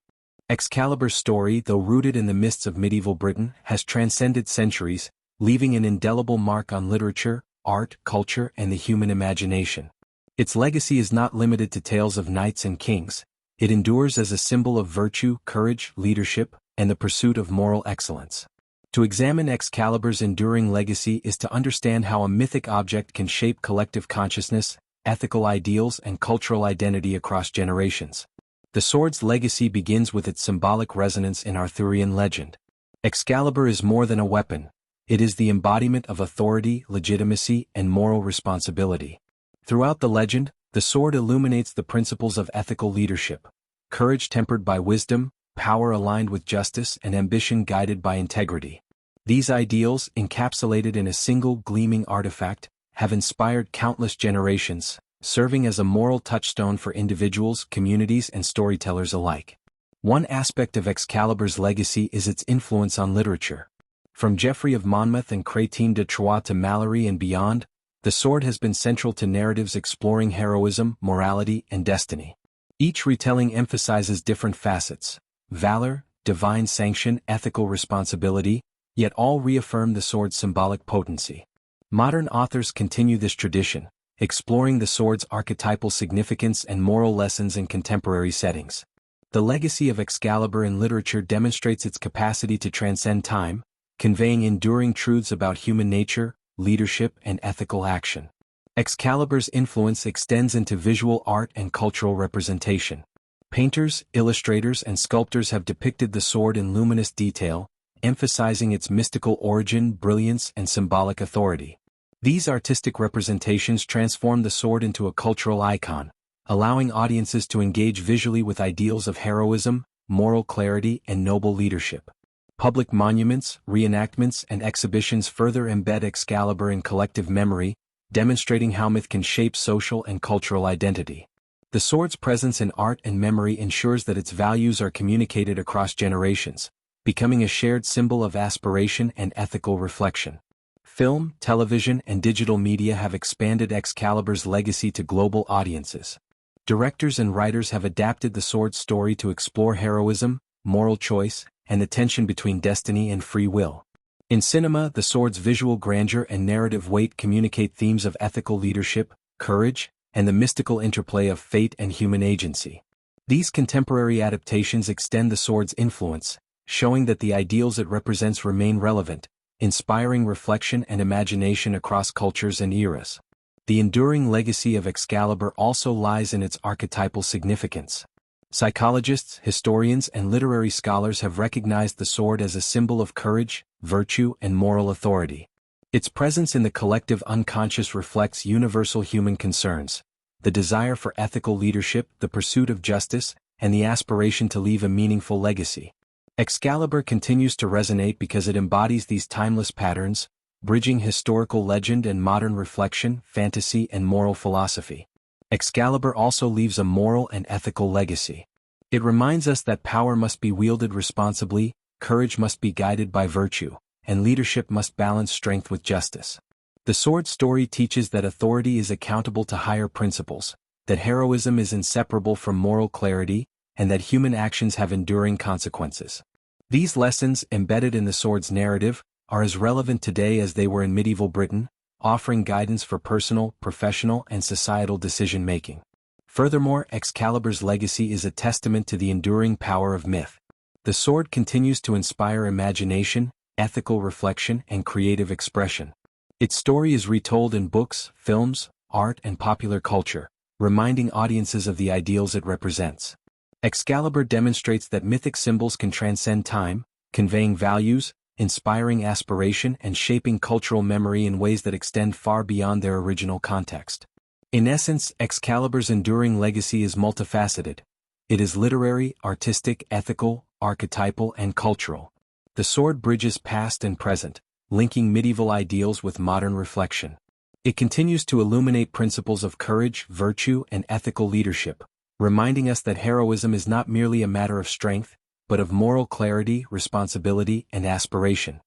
Excalibur's story, though rooted in the mists of medieval Britain, has transcended centuries, leaving an indelible mark on literature, art, culture, and the human imagination. Its legacy is not limited to tales of knights and kings. It endures as a symbol of virtue, courage, leadership, and the pursuit of moral excellence. To examine Excalibur's enduring legacy is to understand how a mythic object can shape collective consciousness, ethical ideals, and cultural identity across generations. The sword's legacy begins with its symbolic resonance in Arthurian legend. Excalibur is more than a weapon. It is the embodiment of authority, legitimacy, and moral responsibility. Throughout the legend, the sword illuminates the principles of ethical leadership: courage tempered by wisdom, power aligned with justice, and ambition guided by integrity. These ideals, encapsulated in a single gleaming artifact, have inspired countless generations, serving as a moral touchstone for individuals, communities, and storytellers alike. One aspect of Excalibur's legacy is its influence on literature. From Geoffrey of Monmouth and Crétin de Troyes to Malory and beyond, the sword has been central to narratives exploring heroism, morality, and destiny. Each retelling emphasizes different facets: valor, divine sanction, ethical responsibility, yet all reaffirm the sword's symbolic potency. Modern authors continue this tradition, exploring the sword's archetypal significance and moral lessons in contemporary settings. The legacy of Excalibur in literature demonstrates its capacity to transcend time, conveying enduring truths about human nature, leadership, and ethical action. Excalibur's influence extends into visual art and cultural representation. Painters, illustrators, and sculptors have depicted the sword in luminous detail, emphasizing its mystical origin, brilliance, and symbolic authority. These artistic representations transform the sword into a cultural icon, allowing audiences to engage visually with ideals of heroism, moral clarity, and noble leadership. Public monuments, reenactments, and exhibitions further embed Excalibur in collective memory, demonstrating how myth can shape social and cultural identity. The sword's presence in art and memory ensures that its values are communicated across generations, becoming a shared symbol of aspiration and ethical reflection. Film, television, and digital media have expanded Excalibur's legacy to global audiences. Directors and writers have adapted the sword's story to explore heroism, moral choice, and the tension between destiny and free will. In cinema, the sword's visual grandeur and narrative weight communicate themes of ethical leadership, courage, and the mystical interplay of fate and human agency. These contemporary adaptations extend the sword's influence, showing that the ideals it represents remain relevant, inspiring reflection and imagination across cultures and eras. The enduring legacy of Excalibur also lies in its archetypal significance. Psychologists, historians, and literary scholars have recognized the sword as a symbol of courage, virtue, and moral authority. Its presence in the collective unconscious reflects universal human concerns: the desire for ethical leadership, the pursuit of justice, and the aspiration to leave a meaningful legacy. Excalibur continues to resonate because it embodies these timeless patterns, bridging historical legend and modern reflection, fantasy, and moral philosophy. Excalibur also leaves a moral and ethical legacy. It reminds us that power must be wielded responsibly, courage must be guided by virtue, and leadership must balance strength with justice. The sword story teaches that authority is accountable to higher principles, that heroism is inseparable from moral clarity, and that human actions have enduring consequences. These lessons, embedded in the sword's narrative, are as relevant today as they were in medieval Britain, offering guidance for personal, professional, and societal decision-making. Furthermore, Excalibur's legacy is a testament to the enduring power of myth. The sword continues to inspire imagination, ethical reflection, and creative expression. Its story is retold in books, films, art, and popular culture, reminding audiences of the ideals it represents. Excalibur demonstrates that mythic symbols can transcend time, conveying values, inspiring aspiration and shaping cultural memory in ways that extend far beyond their original context. In essence, Excalibur's enduring legacy is multifaceted. It is literary, artistic, ethical, archetypal, and cultural. The sword bridges past and present, linking medieval ideals with modern reflection. It continues to illuminate principles of courage, virtue, and ethical leadership, reminding us that heroism is not merely a matter of strength, but of moral clarity, responsibility, and aspiration.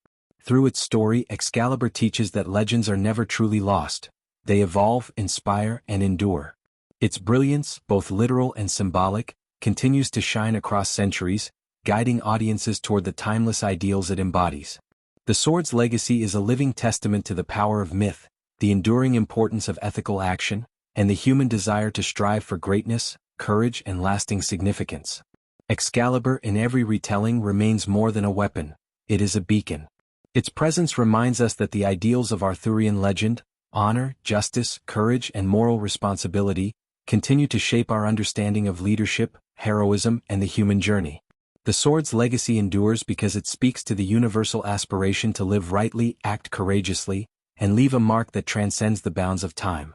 Through its story, Excalibur teaches that legends are never truly lost. They evolve, inspire, and endure. Its brilliance, both literal and symbolic, continues to shine across centuries, guiding audiences toward the timeless ideals it embodies. The sword's legacy is a living testament to the power of myth, the enduring importance of ethical action, and the human desire to strive for greatness, courage, and lasting significance. Excalibur in every retelling remains more than a weapon, it is a beacon. Its presence reminds us that the ideals of Arthurian legend, honor, justice, courage, and moral responsibility, continue to shape our understanding of leadership, heroism, and the human journey. The sword's legacy endures because it speaks to the universal aspiration to live rightly, act courageously, and leave a mark that transcends the bounds of time.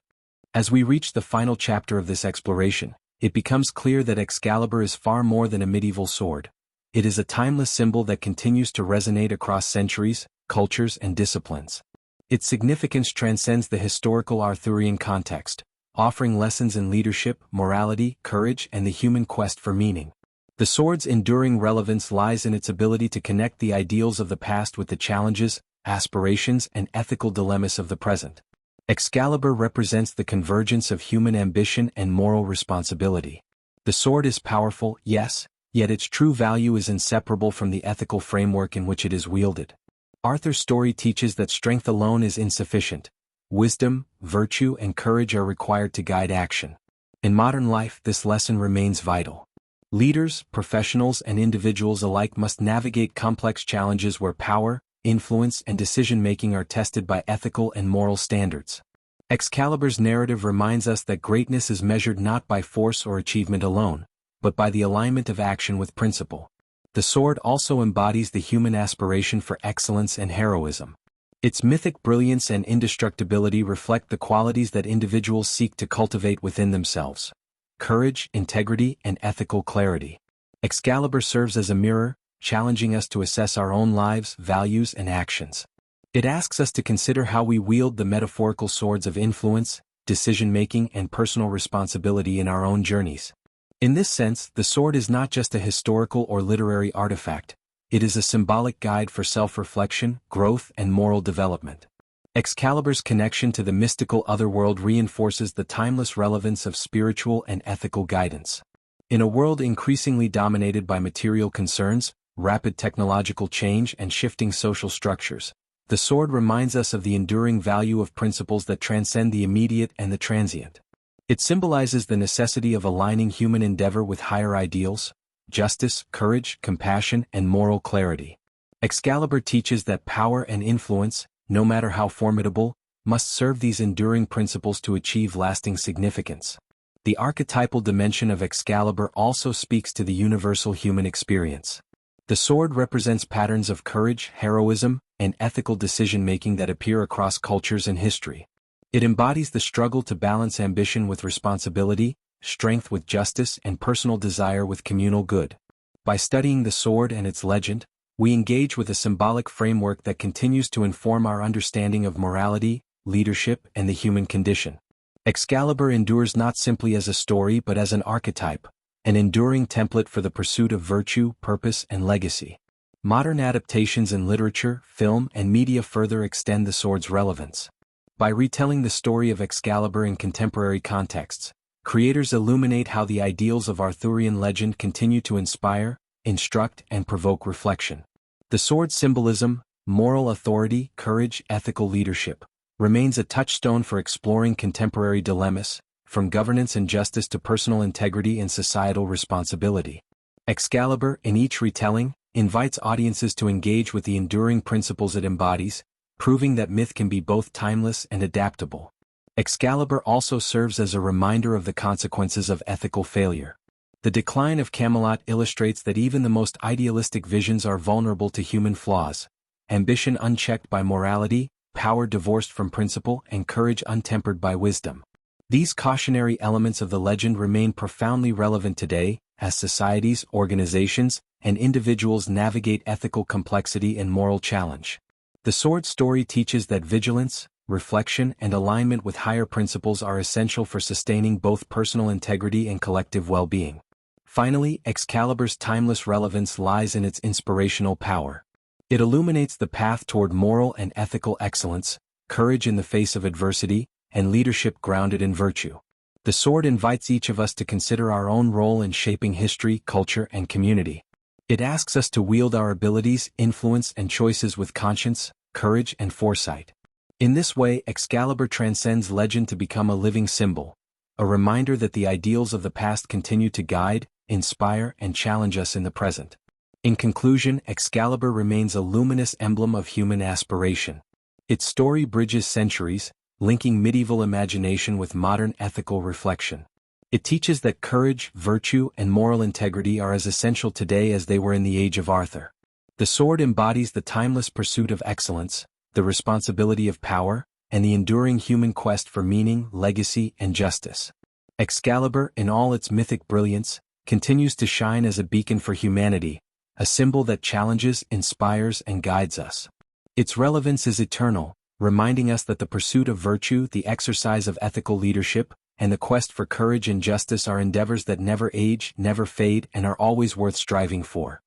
As we reach the final chapter of this exploration, it becomes clear that Excalibur is far more than a medieval sword. It is a timeless symbol that continues to resonate across centuries, cultures, and disciplines. Its significance transcends the historical Arthurian context, offering lessons in leadership, morality, courage, and the human quest for meaning. The sword's enduring relevance lies in its ability to connect the ideals of the past with the challenges, aspirations, and ethical dilemmas of the present. Excalibur represents the convergence of human ambition and moral responsibility. The sword is powerful, yes, yet its true value is inseparable from the ethical framework in which it is wielded. Arthur's story teaches that strength alone is insufficient. Wisdom, virtue, and courage are required to guide action. In modern life, this lesson remains vital. Leaders, professionals, and individuals alike must navigate complex challenges where power, influence, and decision-making are tested by ethical and moral standards. Excalibur's narrative reminds us that greatness is measured not by force or achievement alone, but by the alignment of action with principle. The sword also embodies the human aspiration for excellence and heroism. Its mythic brilliance and indestructibility reflect the qualities that individuals seek to cultivate within themselves: courage, integrity, and ethical clarity. Excalibur serves as a mirror, challenging us to assess our own lives, values, and actions. It asks us to consider how we wield the metaphorical swords of influence, decision-making, and personal responsibility in our own journeys. In this sense, the sword is not just a historical or literary artifact, it is a symbolic guide for self-reflection, growth, and moral development. Excalibur's connection to the mystical otherworld reinforces the timeless relevance of spiritual and ethical guidance. In a world increasingly dominated by material concerns, rapid technological change, and shifting social structures, the sword reminds us of the enduring value of principles that transcend the immediate and the transient. It symbolizes the necessity of aligning human endeavor with higher ideals: justice, courage, compassion, and moral clarity. Excalibur teaches that power and influence, no matter how formidable, must serve these enduring principles to achieve lasting significance. The archetypal dimension of Excalibur also speaks to the universal human experience. The sword represents patterns of courage, heroism, and ethical decision-making that appear across cultures and history. It embodies the struggle to balance ambition with responsibility, strength with justice, and personal desire with communal good. By studying the sword and its legend, we engage with a symbolic framework that continues to inform our understanding of morality, leadership, and the human condition. Excalibur endures not simply as a story but as an archetype, an enduring template for the pursuit of virtue, purpose, and legacy. Modern adaptations in literature, film, and media further extend the sword's relevance. By retelling the story of Excalibur in contemporary contexts, creators illuminate how the ideals of Arthurian legend continue to inspire, instruct, and provoke reflection. The sword's symbolism, moral authority, courage, ethical leadership, remains a touchstone for exploring contemporary dilemmas, from governance and justice to personal integrity and societal responsibility. Excalibur, in each retelling, invites audiences to engage with the enduring principles it embodies, proving that myth can be both timeless and adaptable. Excalibur also serves as a reminder of the consequences of ethical failure. The decline of Camelot illustrates that even the most idealistic visions are vulnerable to human flaws, ambition unchecked by morality, power divorced from principle, and courage untempered by wisdom. These cautionary elements of the legend remain profoundly relevant today, as societies, organizations, and individuals navigate ethical complexity and moral challenge. The sword story teaches that vigilance, reflection, and alignment with higher principles are essential for sustaining both personal integrity and collective well-being. Finally, Excalibur's timeless relevance lies in its inspirational power. It illuminates the path toward moral and ethical excellence, courage in the face of adversity, and leadership grounded in virtue. The sword invites each of us to consider our own role in shaping history, culture, and community. It asks us to wield our abilities, influence, and choices with conscience, courage, and foresight. In this way, Excalibur transcends legend to become a living symbol, a reminder that the ideals of the past continue to guide, inspire, and challenge us in the present. In conclusion, Excalibur remains a luminous emblem of human aspiration. Its story bridges centuries, linking medieval imagination with modern ethical reflection. It teaches that courage, virtue, and moral integrity are as essential today as they were in the age of Arthur. The sword embodies the timeless pursuit of excellence, the responsibility of power, and the enduring human quest for meaning, legacy, and justice. Excalibur, in all its mythic brilliance, continues to shine as a beacon for humanity, a symbol that challenges, inspires, and guides us. Its relevance is eternal, reminding us that the pursuit of virtue, the exercise of ethical leadership, and the quest for courage and justice are endeavors that never age, never fade, and are always worth striving for.